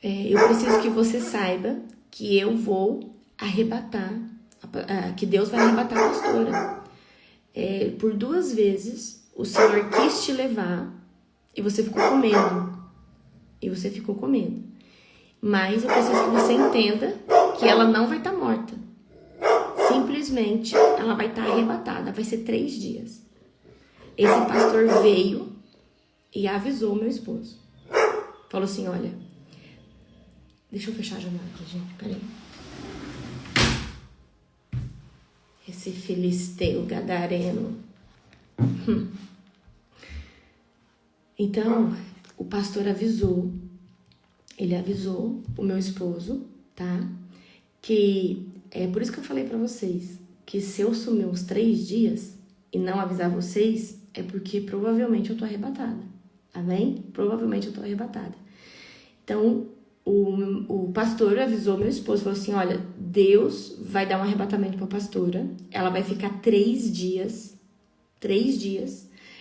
eu preciso que você saiba que eu vou arrebatar, que Deus vai arrebatar a pastora. Por 2 vezes o Senhor quis te levar e você ficou com medo. Mas eu preciso que você entenda que ela não vai estar morta. Simplesmente ela vai estar arrebatada. Vai ser 3 dias. Esse pastor veio e avisou meu esposo. Falou assim, olha, deixa eu fechar a janela aqui, gente, peraí. Esse filisteu gadareno. Então, o pastor avisou, ele avisou o meu esposo, tá? Que é por isso que eu falei pra vocês, que se eu sumir uns 3 dias e não avisar vocês, é porque provavelmente eu tô arrebatada, amém? Provavelmente eu tô arrebatada. Então, o pastor avisou meu esposo, falou assim, olha, Deus vai dar um arrebatamento pra pastora, ela vai ficar 3 dias,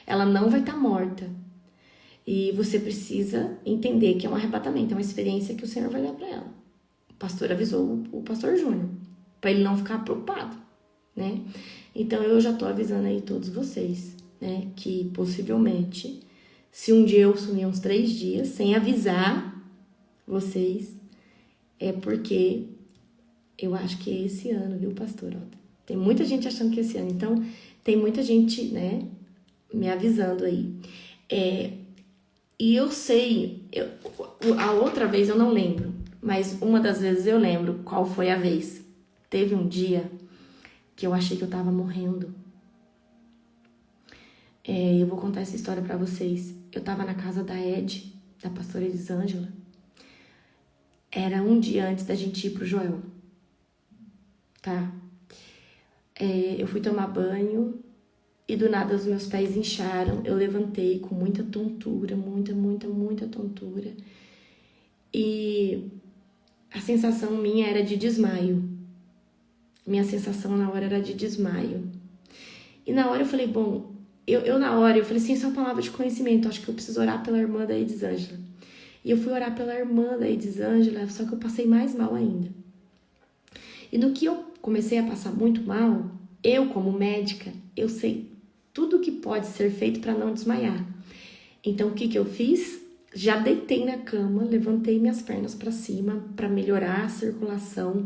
ela não vai estar morta. E você precisa entender que é um arrebatamento, é uma experiência que o Senhor vai dar pra ela. O pastor avisou o pastor Júnior, pra ele não ficar preocupado, né? Então, eu já tô avisando aí todos vocês, né? Que possivelmente, se um dia eu sumir uns 3 dias, sem avisar vocês, é porque eu acho que é esse ano, viu, pastor? Tem muita gente achando que é esse ano, então tem muita gente, né, me avisando aí. E eu sei, a outra vez eu não lembro, mas uma das vezes eu lembro qual foi a vez. Teve um dia que eu achei que eu tava morrendo. Eu vou contar essa história pra vocês. Eu tava na casa da Ed, da pastora Elisângela. Era um dia antes da gente ir pro Joel, tá? Eu fui tomar banho e do nada os meus pés incharam. Eu levantei com muita tontura, muita tontura. E a sensação minha era de desmaio. Minha sensação na hora era de desmaio. E na hora eu falei, bom, na hora eu falei assim, isso é uma palavra de conhecimento, acho que eu preciso orar pela irmã da Elisângela. E eu fui orar pela irmã da Elisângela, só que eu passei mais mal ainda. E no que eu comecei a passar muito mal, eu como médica, eu sei tudo que pode ser feito para não desmaiar. Então o que eu fiz? Já deitei na cama, levantei minhas pernas para cima para melhorar a circulação.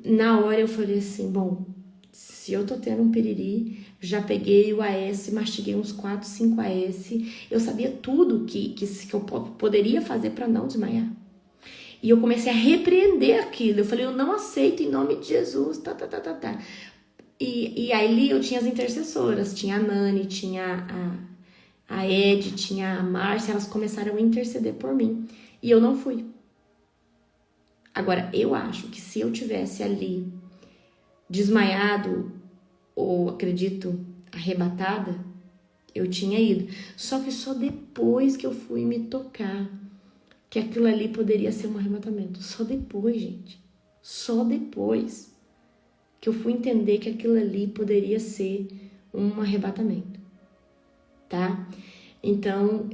Na hora eu falei assim, bom, se eu tô tendo um piriri, já peguei o AS, mastiguei uns 4, 5 AS, eu sabia tudo que eu poderia fazer para não desmaiar. E eu comecei a repreender aquilo, eu falei, eu não aceito em nome de Jesus, tá. E ali eu tinha as intercessoras, tinha a Nani, tinha a Ed, tinha a Márcia, elas começaram a interceder por mim, e eu não fui. Agora, eu acho que se eu tivesse ali desmaiado, ou acredito, arrebatada, eu tinha ido. Só que só depois que eu fui me tocar, que aquilo ali poderia ser um arrebatamento. Só depois, gente. Só depois que eu fui entender que aquilo ali poderia ser um arrebatamento. Tá? Então,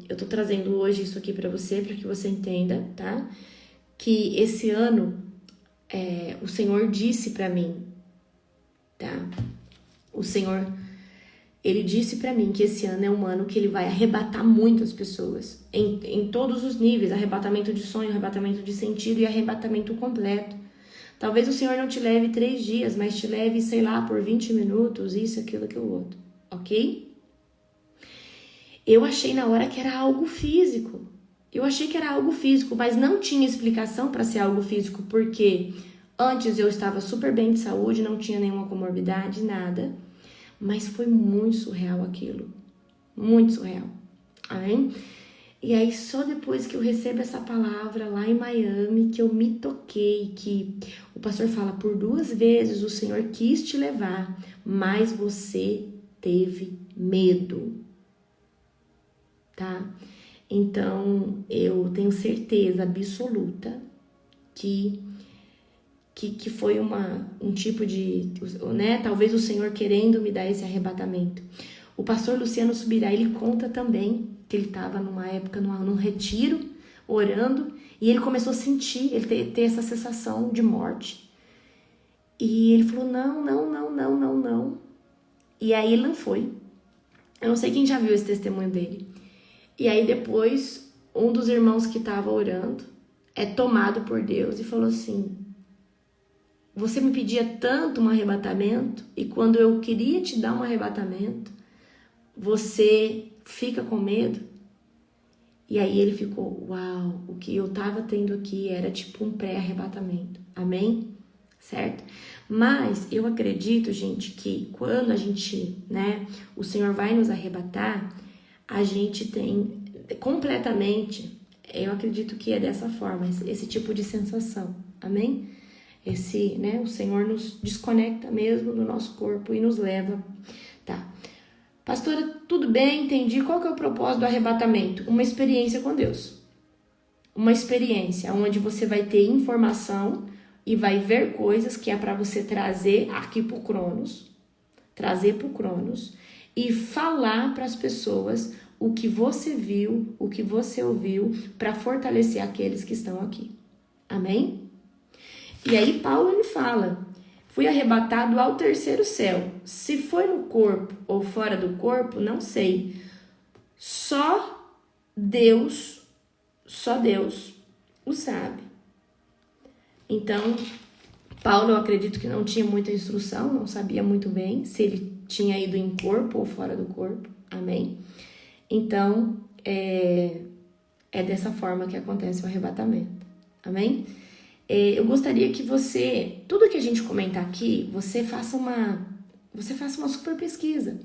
eu tô trazendo hoje isso aqui pra você, para que você entenda, tá? Que esse ano, o Senhor disse pra mim, tá? O Senhor, Ele disse pra mim que esse ano é um ano que Ele vai arrebatar muitas pessoas, em todos os níveis, arrebatamento de sonho, arrebatamento de sentido e arrebatamento completo. Talvez o Senhor não te leve 3 dias, mas te leve, sei lá, por 20 minutos, isso, aquilo, aquilo outro, ok? Eu achei na hora que era algo físico. Eu achei que era algo físico, mas não tinha explicação para ser algo físico, porque antes eu estava super bem de saúde, não tinha nenhuma comorbidade, nada. Mas foi muito surreal aquilo. Muito surreal. Amém? E aí só depois que eu recebo essa palavra lá em Miami, que eu me toquei, que o pastor fala, por 2 vezes o Senhor quis te levar, mas você teve medo. Tá? Então, eu tenho certeza absoluta que foi um tipo de, né? Talvez o Senhor querendo me dar esse arrebatamento. O pastor Luciano Subirá, ele conta também que ele estava numa época, num retiro, orando, e ele começou a sentir, ele ter essa sensação de morte. E ele falou, não. E aí ele não foi. Eu não sei quem já viu esse testemunho dele. E aí depois, um dos irmãos que estava orando é tomado por Deus e falou assim, você me pedia tanto um arrebatamento e quando eu queria te dar um arrebatamento, você fica com medo? E aí ele ficou, uau, o que eu estava tendo aqui era tipo um pré-arrebatamento, amém? Certo? Mas eu acredito, gente, que quando a gente, né, o Senhor vai nos arrebatar, a gente tem completamente, eu acredito que é dessa forma, esse tipo de sensação, amém? O Senhor nos desconecta mesmo do nosso corpo e nos leva, tá? Pastora, tudo bem, entendi, qual que é o propósito do arrebatamento? Uma experiência com Deus, uma experiência onde você vai ter informação e vai ver coisas que é para você trazer aqui pro Cronos, e falar para as pessoas o que você viu, o que você ouviu, para fortalecer aqueles que estão aqui. Amém? E aí Paulo ele fala, fui arrebatado ao 3º céu. Se foi no corpo ou fora do corpo, não sei. Só Deus o sabe. Então, Paulo, eu acredito que não tinha muita instrução, não sabia muito bem se ele tinha ido em corpo ou fora do corpo. Amém? Então, é dessa forma que acontece o arrebatamento. Amém? Eu gostaria que você, tudo que a gente comentar aqui, você faça uma super pesquisa.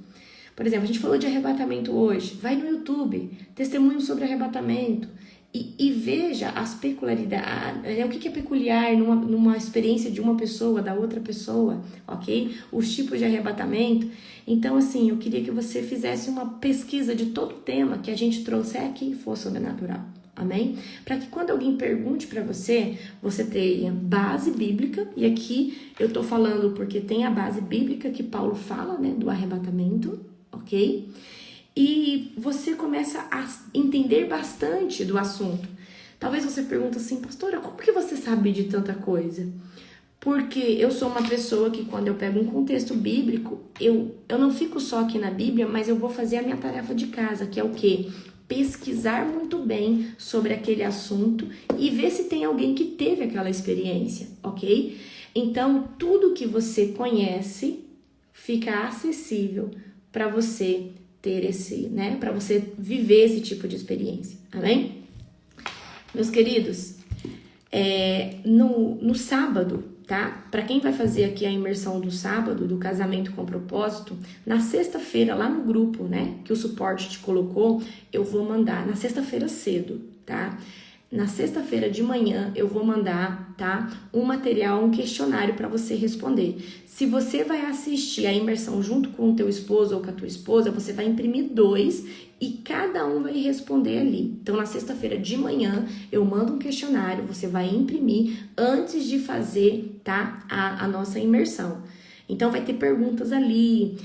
Por exemplo, a gente falou de arrebatamento hoje. Vai no YouTube, testemunho sobre arrebatamento e veja as peculiaridades, o que é peculiar numa experiência de uma pessoa, da outra pessoa, ok? Os tipos de arrebatamento. Então, assim, eu queria que você fizesse uma pesquisa de todo o tema que a gente trouxe aqui, fosse sobrenatural, Amém? Para que quando alguém pergunte para você, você tenha base bíblica, e aqui eu tô falando porque tem a base bíblica que Paulo fala, né, do arrebatamento, ok? E você começa a entender bastante do assunto. Talvez você pergunte assim, pastora, como que você sabe de tanta coisa? Porque eu sou uma pessoa que quando eu pego um contexto bíblico, eu não fico só aqui na Bíblia, mas eu vou fazer a minha tarefa de casa, que é o quê? Pesquisar muito bem sobre aquele assunto e ver se tem alguém que teve aquela experiência, ok? Então, tudo que você conhece fica acessível para você ter esse, né? Para você viver esse tipo de experiência, amém? Meus queridos, no sábado, tá? Para quem vai fazer aqui a imersão do sábado, do casamento com propósito, na sexta-feira, lá no grupo, né, que o suporte te colocou, eu vou mandar na sexta-feira cedo, tá? Na sexta-feira de manhã eu vou mandar, tá? Um material, um questionário para você responder. Se você vai assistir a imersão junto com o teu esposo ou com a tua esposa, você vai imprimir 2 e cada um vai responder ali. Então, na sexta-feira de manhã, eu mando um questionário, você vai imprimir antes de fazer, tá? A nossa imersão. Então, vai ter perguntas ali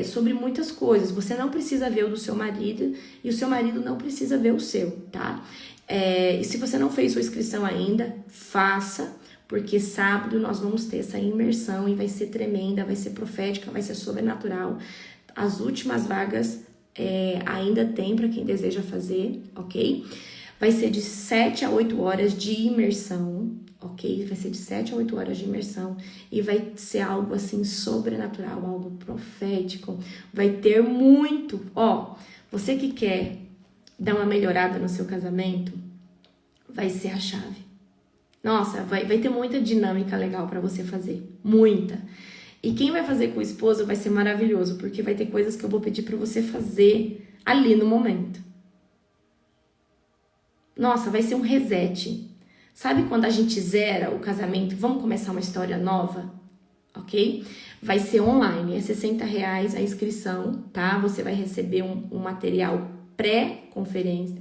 sobre muitas coisas. Você não precisa ver o do seu marido e o seu marido não precisa ver o seu, tá? E se você não fez sua inscrição ainda, faça, porque sábado nós vamos ter essa imersão e vai ser tremenda, vai ser profética, vai ser sobrenatural. As últimas vagas ainda tem para quem deseja fazer, ok? Vai ser de 7 a 8 horas de imersão, ok? Vai ser de 7 a 8 horas de imersão e vai ser algo assim sobrenatural, algo profético. Vai ter muito, você que quer dar uma melhorada no seu casamento, vai ser a chave. Nossa, vai ter muita dinâmica legal para você fazer, muita. E quem vai fazer com o esposo vai ser maravilhoso, porque vai ter coisas que eu vou pedir para você fazer ali no momento. Nossa, vai ser um reset. Sabe quando a gente zera o casamento? Vamos começar uma história nova? Ok? Vai ser online, é R$60 a inscrição, tá? Você vai receber um material pré-conferência,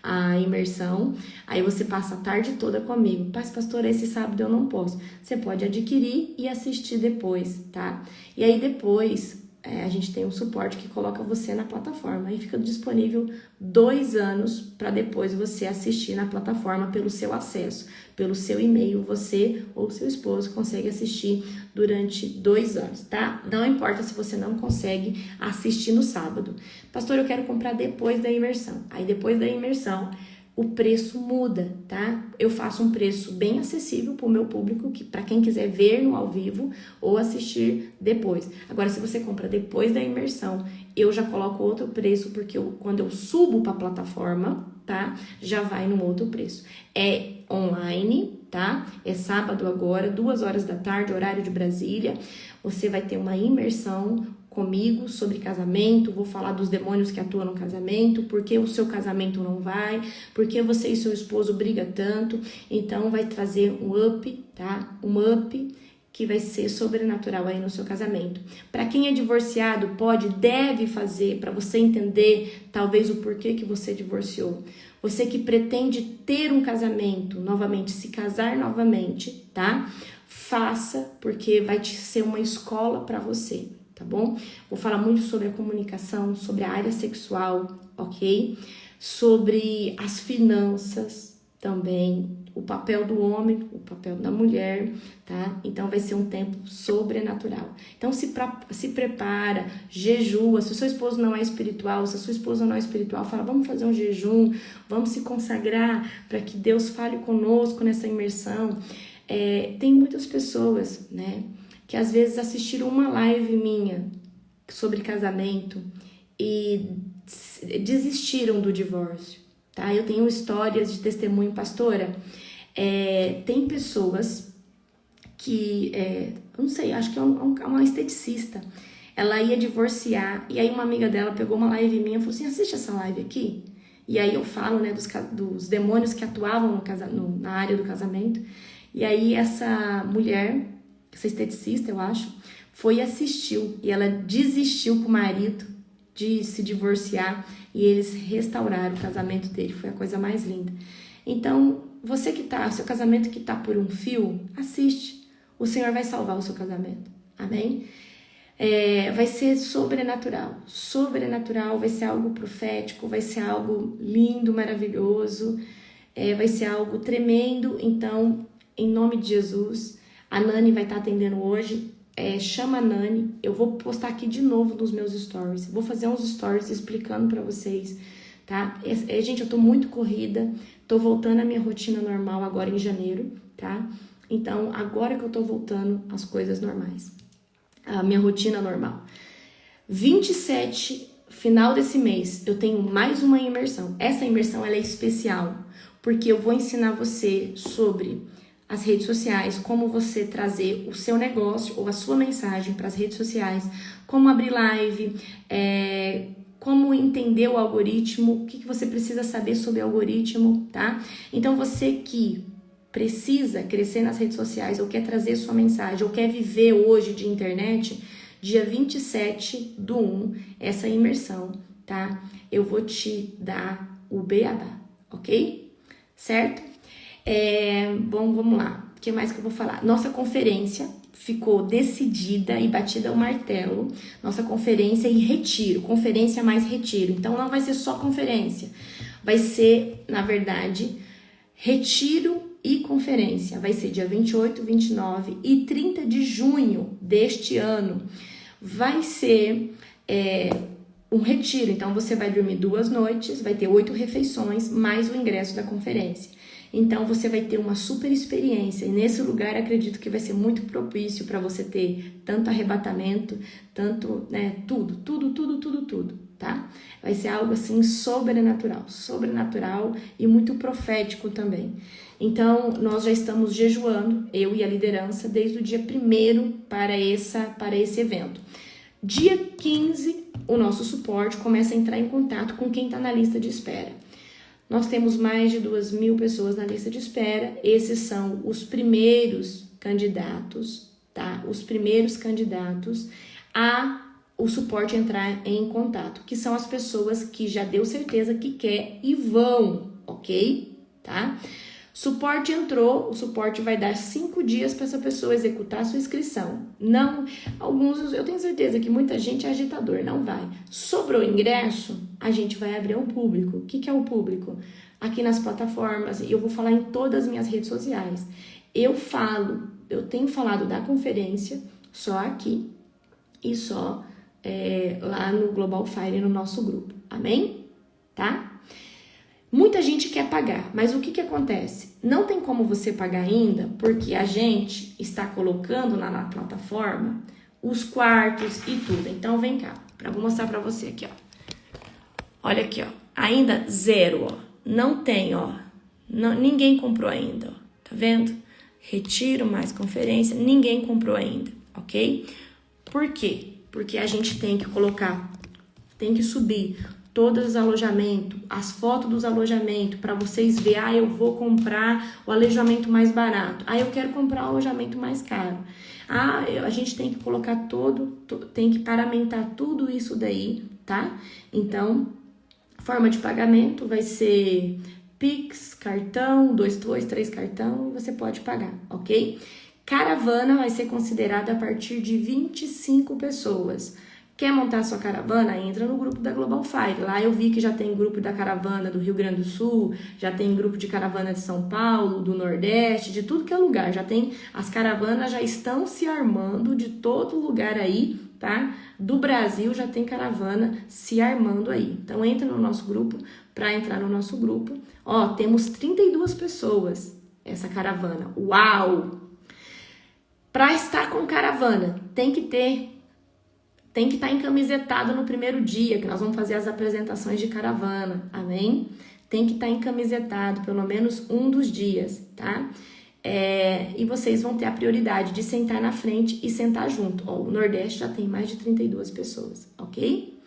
a imersão. Aí você passa a tarde toda comigo. Pastor, esse sábado eu não posso. Você pode adquirir e assistir depois, tá? E aí depois a gente tem um suporte que coloca você na plataforma. Aí fica disponível 2 anos para depois você assistir na plataforma pelo seu acesso. Pelo seu e-mail, você ou seu esposo consegue assistir durante 2 anos, tá? Não importa se você não consegue assistir no sábado. Pastor, eu quero comprar depois da imersão. Aí depois da imersão, o preço muda, tá? Eu faço um preço bem acessível para o meu público, que para quem quiser ver no ao vivo ou assistir depois. Agora, se você compra depois da imersão, eu já coloco outro preço, porque quando eu subo para a plataforma, tá? Já vai num outro preço. É online, tá? É sábado agora, 2 horas da tarde, horário de Brasília. Você vai ter uma imersão comigo sobre casamento, vou falar dos demônios que atuam no casamento, por que o seu casamento não vai, por que você e seu esposo brigam tanto. Então vai trazer um up, tá? Um up que vai ser sobrenatural aí no seu casamento. Para quem é divorciado, deve fazer, para você entender talvez o porquê que você divorciou. Você que pretende ter um casamento novamente, se casar novamente, tá? Faça, porque vai ser uma escola para você, tá bom? Vou falar muito sobre a comunicação, sobre a área sexual, ok? Sobre as finanças também, o papel do homem, o papel da mulher, tá? Então vai ser um tempo sobrenatural. Então se prepara, jejua. Se o seu esposo não é espiritual, se a sua esposa não é espiritual, fala, vamos fazer um jejum, vamos se consagrar para que Deus fale conosco nessa imersão. Tem muitas pessoas, né, que às vezes assistiram uma live minha sobre casamento e desistiram do divórcio, tá? Eu tenho histórias de testemunho, pastora. Tem pessoas que, eu não sei, acho que é uma esteticista. Ela ia divorciar e aí uma amiga dela pegou uma live minha e falou assim, assiste essa live aqui. E aí eu falo, né, dos demônios que atuavam na área do casamento. E aí essa mulher, essa esteticista, eu acho, foi e assistiu. E ela desistiu com o marido de se divorciar e eles restauraram o casamento dele, foi a coisa mais linda. Então, você que tá, seu casamento que tá por um fio, assiste, o Senhor vai salvar o seu casamento, amém? Vai ser sobrenatural, vai ser algo profético, vai ser algo lindo, maravilhoso, vai ser algo tremendo. Então, em nome de Jesus, a Nani vai estar atendendo hoje. Chama a Nani, eu vou postar aqui de novo nos meus stories, vou fazer uns stories explicando pra vocês, tá? Gente, eu tô muito corrida, tô voltando à minha rotina normal agora em janeiro, tá? Então, agora que eu tô voltando às coisas normais, a minha rotina normal. 27, final desse mês, eu tenho mais uma imersão. Essa imersão, ela é especial, porque eu vou ensinar você sobre as redes sociais, como você trazer o seu negócio ou a sua mensagem para as redes sociais, como abrir live, como entender o algoritmo, o que você precisa saber sobre o algoritmo, tá? Então, você que precisa crescer nas redes sociais, ou quer trazer sua mensagem, ou quer viver hoje de internet, dia 27/1, essa imersão, tá? Eu vou te dar o beabá, ok? Certo? Bom, vamos lá. O que mais que eu vou falar? Nossa conferência ficou decidida e batida ao martelo. Nossa conferência e retiro. Conferência mais retiro. Então, não vai ser só conferência. Vai ser, na verdade, retiro e conferência. Vai ser dia 28, 29 e 30 de junho deste ano. Vai ser um retiro. Então, você vai dormir 2 noites, vai ter 8 refeições, mais o ingresso da conferência. Então, você vai ter uma super experiência. E nesse lugar, acredito que vai ser muito propício para você ter tanto arrebatamento, tanto, tudo, tá? Vai ser algo assim sobrenatural e muito profético também. Então, nós já estamos jejuando, eu e a liderança, desde o dia 1º para esse evento. Dia 15, o nosso suporte começa a entrar em contato com quem está na lista de espera. Nós temos mais de 2.000 pessoas na lista de espera. Esses são os primeiros candidatos, tá? Os primeiros candidatos a o suporte entrar em contato, que são as pessoas que já deu certeza que quer e vão, ok? Tá? Suporte entrou, o suporte vai dar 5 dias para essa pessoa executar a sua inscrição. Não, eu tenho certeza que muita gente é agitador, não vai. Sobrou ingresso, a gente vai abrir ao público. O que é o público? Aqui nas plataformas, eu vou falar em todas as minhas redes sociais. Eu tenho falado da conferência só aqui e só lá no Global Fire, no nosso grupo. Amém? Tá? Muita gente quer pagar, mas o que acontece? Não tem como você pagar ainda, porque a gente está colocando lá na plataforma os quartos e tudo. Então, vem cá, vou mostrar pra você aqui, ó. Olha aqui, ó. Ainda 0, ó. Não tem, ó. Ninguém comprou ainda, ó. Tá vendo? Retiro mais conferência, ninguém comprou ainda, ok? Por quê? Porque a gente tem que subir todos os alojamentos, as fotos dos alojamentos, para vocês verem, eu vou comprar o alojamento mais barato, eu quero comprar o alojamento mais caro. A gente tem que colocar tem que paramentar tudo isso daí, tá? Então, forma de pagamento vai ser Pix, cartão, 2, 3 cartão, e você pode pagar, ok? Caravana vai ser considerada a partir de 25 pessoas. Quer montar sua caravana? Entra no grupo da Global Fire. Lá eu vi que já tem grupo da caravana do Rio Grande do Sul, já tem grupo de caravana de São Paulo, do Nordeste, de tudo que é lugar. As caravanas já estão se armando de todo lugar aí, tá? Do Brasil já tem caravana se armando aí. Então entra no nosso grupo. Para entrar no nosso grupo, ó, temos 32 pessoas essa caravana. Uau! Para estar com caravana, tem que estar encamisetado no primeiro dia, que nós vamos fazer as apresentações de caravana, amém? Tem que estar encamisetado pelo menos um dos dias, tá? E vocês vão ter a prioridade de sentar na frente e sentar junto. Ó, o Nordeste já tem mais de 32 pessoas, ok?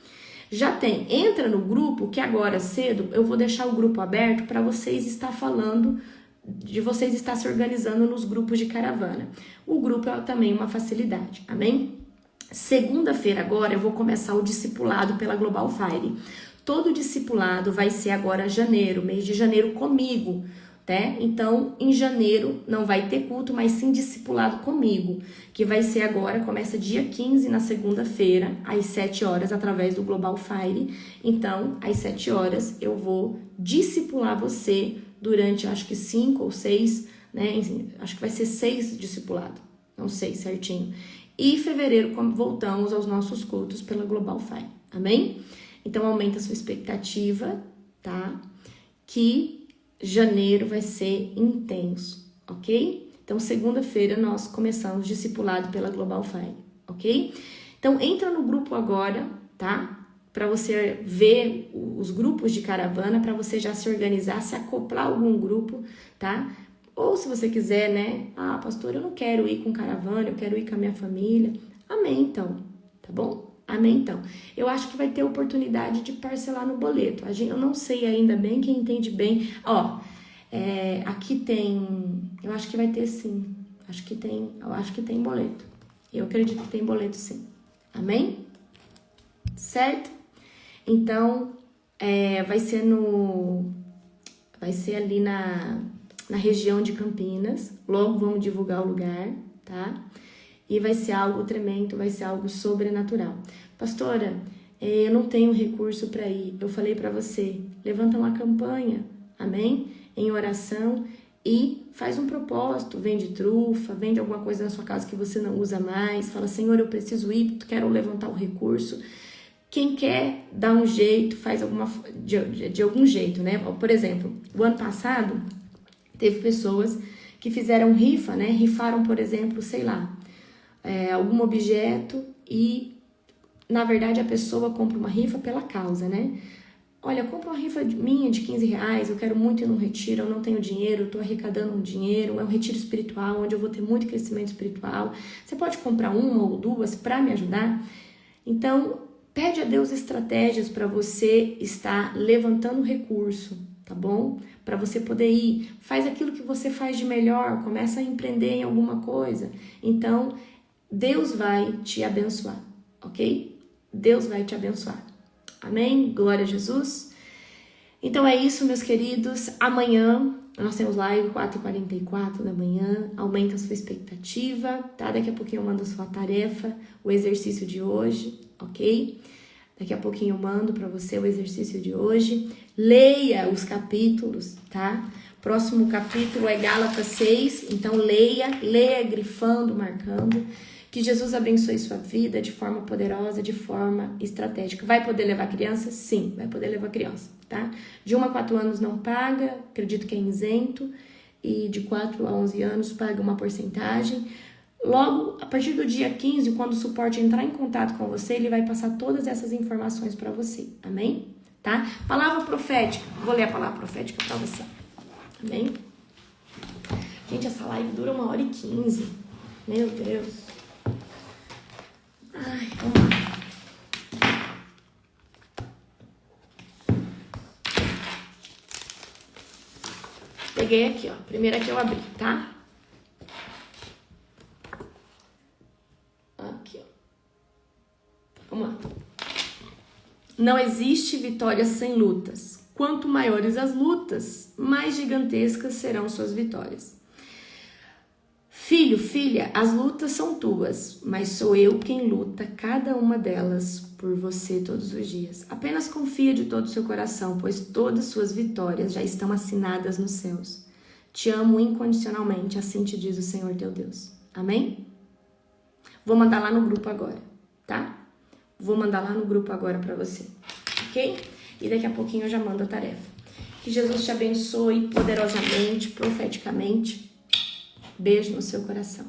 Entra no grupo, que agora cedo eu vou deixar o grupo aberto para vocês estar falando, de vocês estar se organizando nos grupos de caravana. O grupo é também uma facilidade, amém? Segunda-feira agora eu vou começar o discipulado pela Global Fire. Todo discipulado vai ser agora janeiro, mês de janeiro comigo, né? Então, em janeiro não vai ter culto, mas sim discipulado comigo, que vai ser agora, começa dia 15 na segunda-feira, às 7 horas, através do Global Fire. Então, às 7 horas eu vou discipular você durante, acho que 5 ou 6, né? Acho que vai ser 6 discipulado, não sei certinho. E em fevereiro voltamos aos nossos cultos pela Global Fire, amém? Então, aumenta a sua expectativa, tá? Que janeiro vai ser intenso, ok? Então, segunda-feira nós começamos discipulado pela Global Fire, ok? Então, entra no grupo agora, tá? Para você ver os grupos de caravana, para você já se organizar, se acoplar a algum grupo, tá? Ou se você quiser, né? Ah, pastor, eu não quero ir com caravana, eu quero ir com a minha família. Amém, então, tá bom? Amém, então. Eu acho que vai ter oportunidade de parcelar no boleto. Eu não sei ainda bem, quem entende bem. Ó, aqui tem... Eu acho que vai ter sim. Eu acho que tem boleto. Eu acredito que tem boleto sim. Amém? Certo? Então, vai ser ali na região de Campinas. Logo vamos divulgar o lugar, tá? E vai ser algo tremendo, vai ser algo sobrenatural. Pastora, eu não tenho recurso para ir. Eu falei para você, levanta uma campanha, amém? Em oração e faz um propósito. Vende trufa, vende alguma coisa na sua casa que você não usa mais. Fala, Senhor, eu preciso ir, quero levantar o recurso. Quem quer dar um jeito, faz de algum jeito, né? Por exemplo, o ano passado teve pessoas que fizeram rifa, né? Rifaram, por exemplo, sei lá, algum objeto e, na verdade, a pessoa compra uma rifa pela causa, né? Olha, compra uma rifa minha de R$15, eu quero muito ir num retiro, eu não tenho dinheiro, eu tô arrecadando um dinheiro, é um retiro espiritual, onde eu vou ter muito crescimento espiritual. Você pode comprar uma ou duas para me ajudar? Então, pede a Deus estratégias para você estar levantando recurso, tá bom? Para você poder ir. Faz aquilo que você faz de melhor, começa a empreender em alguma coisa. Então, Deus vai te abençoar, ok? Deus vai te abençoar. Amém? Glória a Jesus. Então é isso, meus queridos. Amanhã nós temos live 4h44 da manhã. Aumenta a sua expectativa, tá? Daqui a pouquinho eu mando a sua tarefa, o exercício de hoje, ok? Daqui a pouquinho eu mando para você o exercício de hoje. Leia os capítulos, tá? Próximo capítulo é Gálatas 6. Então leia grifando, marcando. Que Jesus abençoe sua vida de forma poderosa, de forma estratégica. Vai poder levar criança? Sim, vai poder levar criança, tá? De 1 a 4 anos não paga, acredito que é isento. E de 4 a 11 anos paga uma porcentagem. Logo, a partir do dia 15, quando o suporte entrar em contato com você, ele vai passar todas essas informações para você. Amém? Tá? Palavra profética. Vou ler a palavra profética para você. Amém? Gente, essa live dura 1h15. Meu Deus. Ai, vamos lá. Peguei aqui, ó. Primeira que eu abri, tá? Aqui, ó. Vamos lá. Não existe vitória sem lutas. Quanto maiores as lutas, mais gigantescas serão suas vitórias. Filho, filha, as lutas são tuas, mas sou eu quem luta cada uma delas por você todos os dias. Apenas confia de todo o seu coração, pois todas suas vitórias já estão assinadas nos céus. Te amo incondicionalmente, assim te diz o Senhor teu Deus. Amém? Vou mandar lá no grupo agora, tá? Vou mandar lá no grupo agora pra você, ok? E daqui a pouquinho eu já mando a tarefa. Que Jesus te abençoe poderosamente, profeticamente. Beijo no seu coração.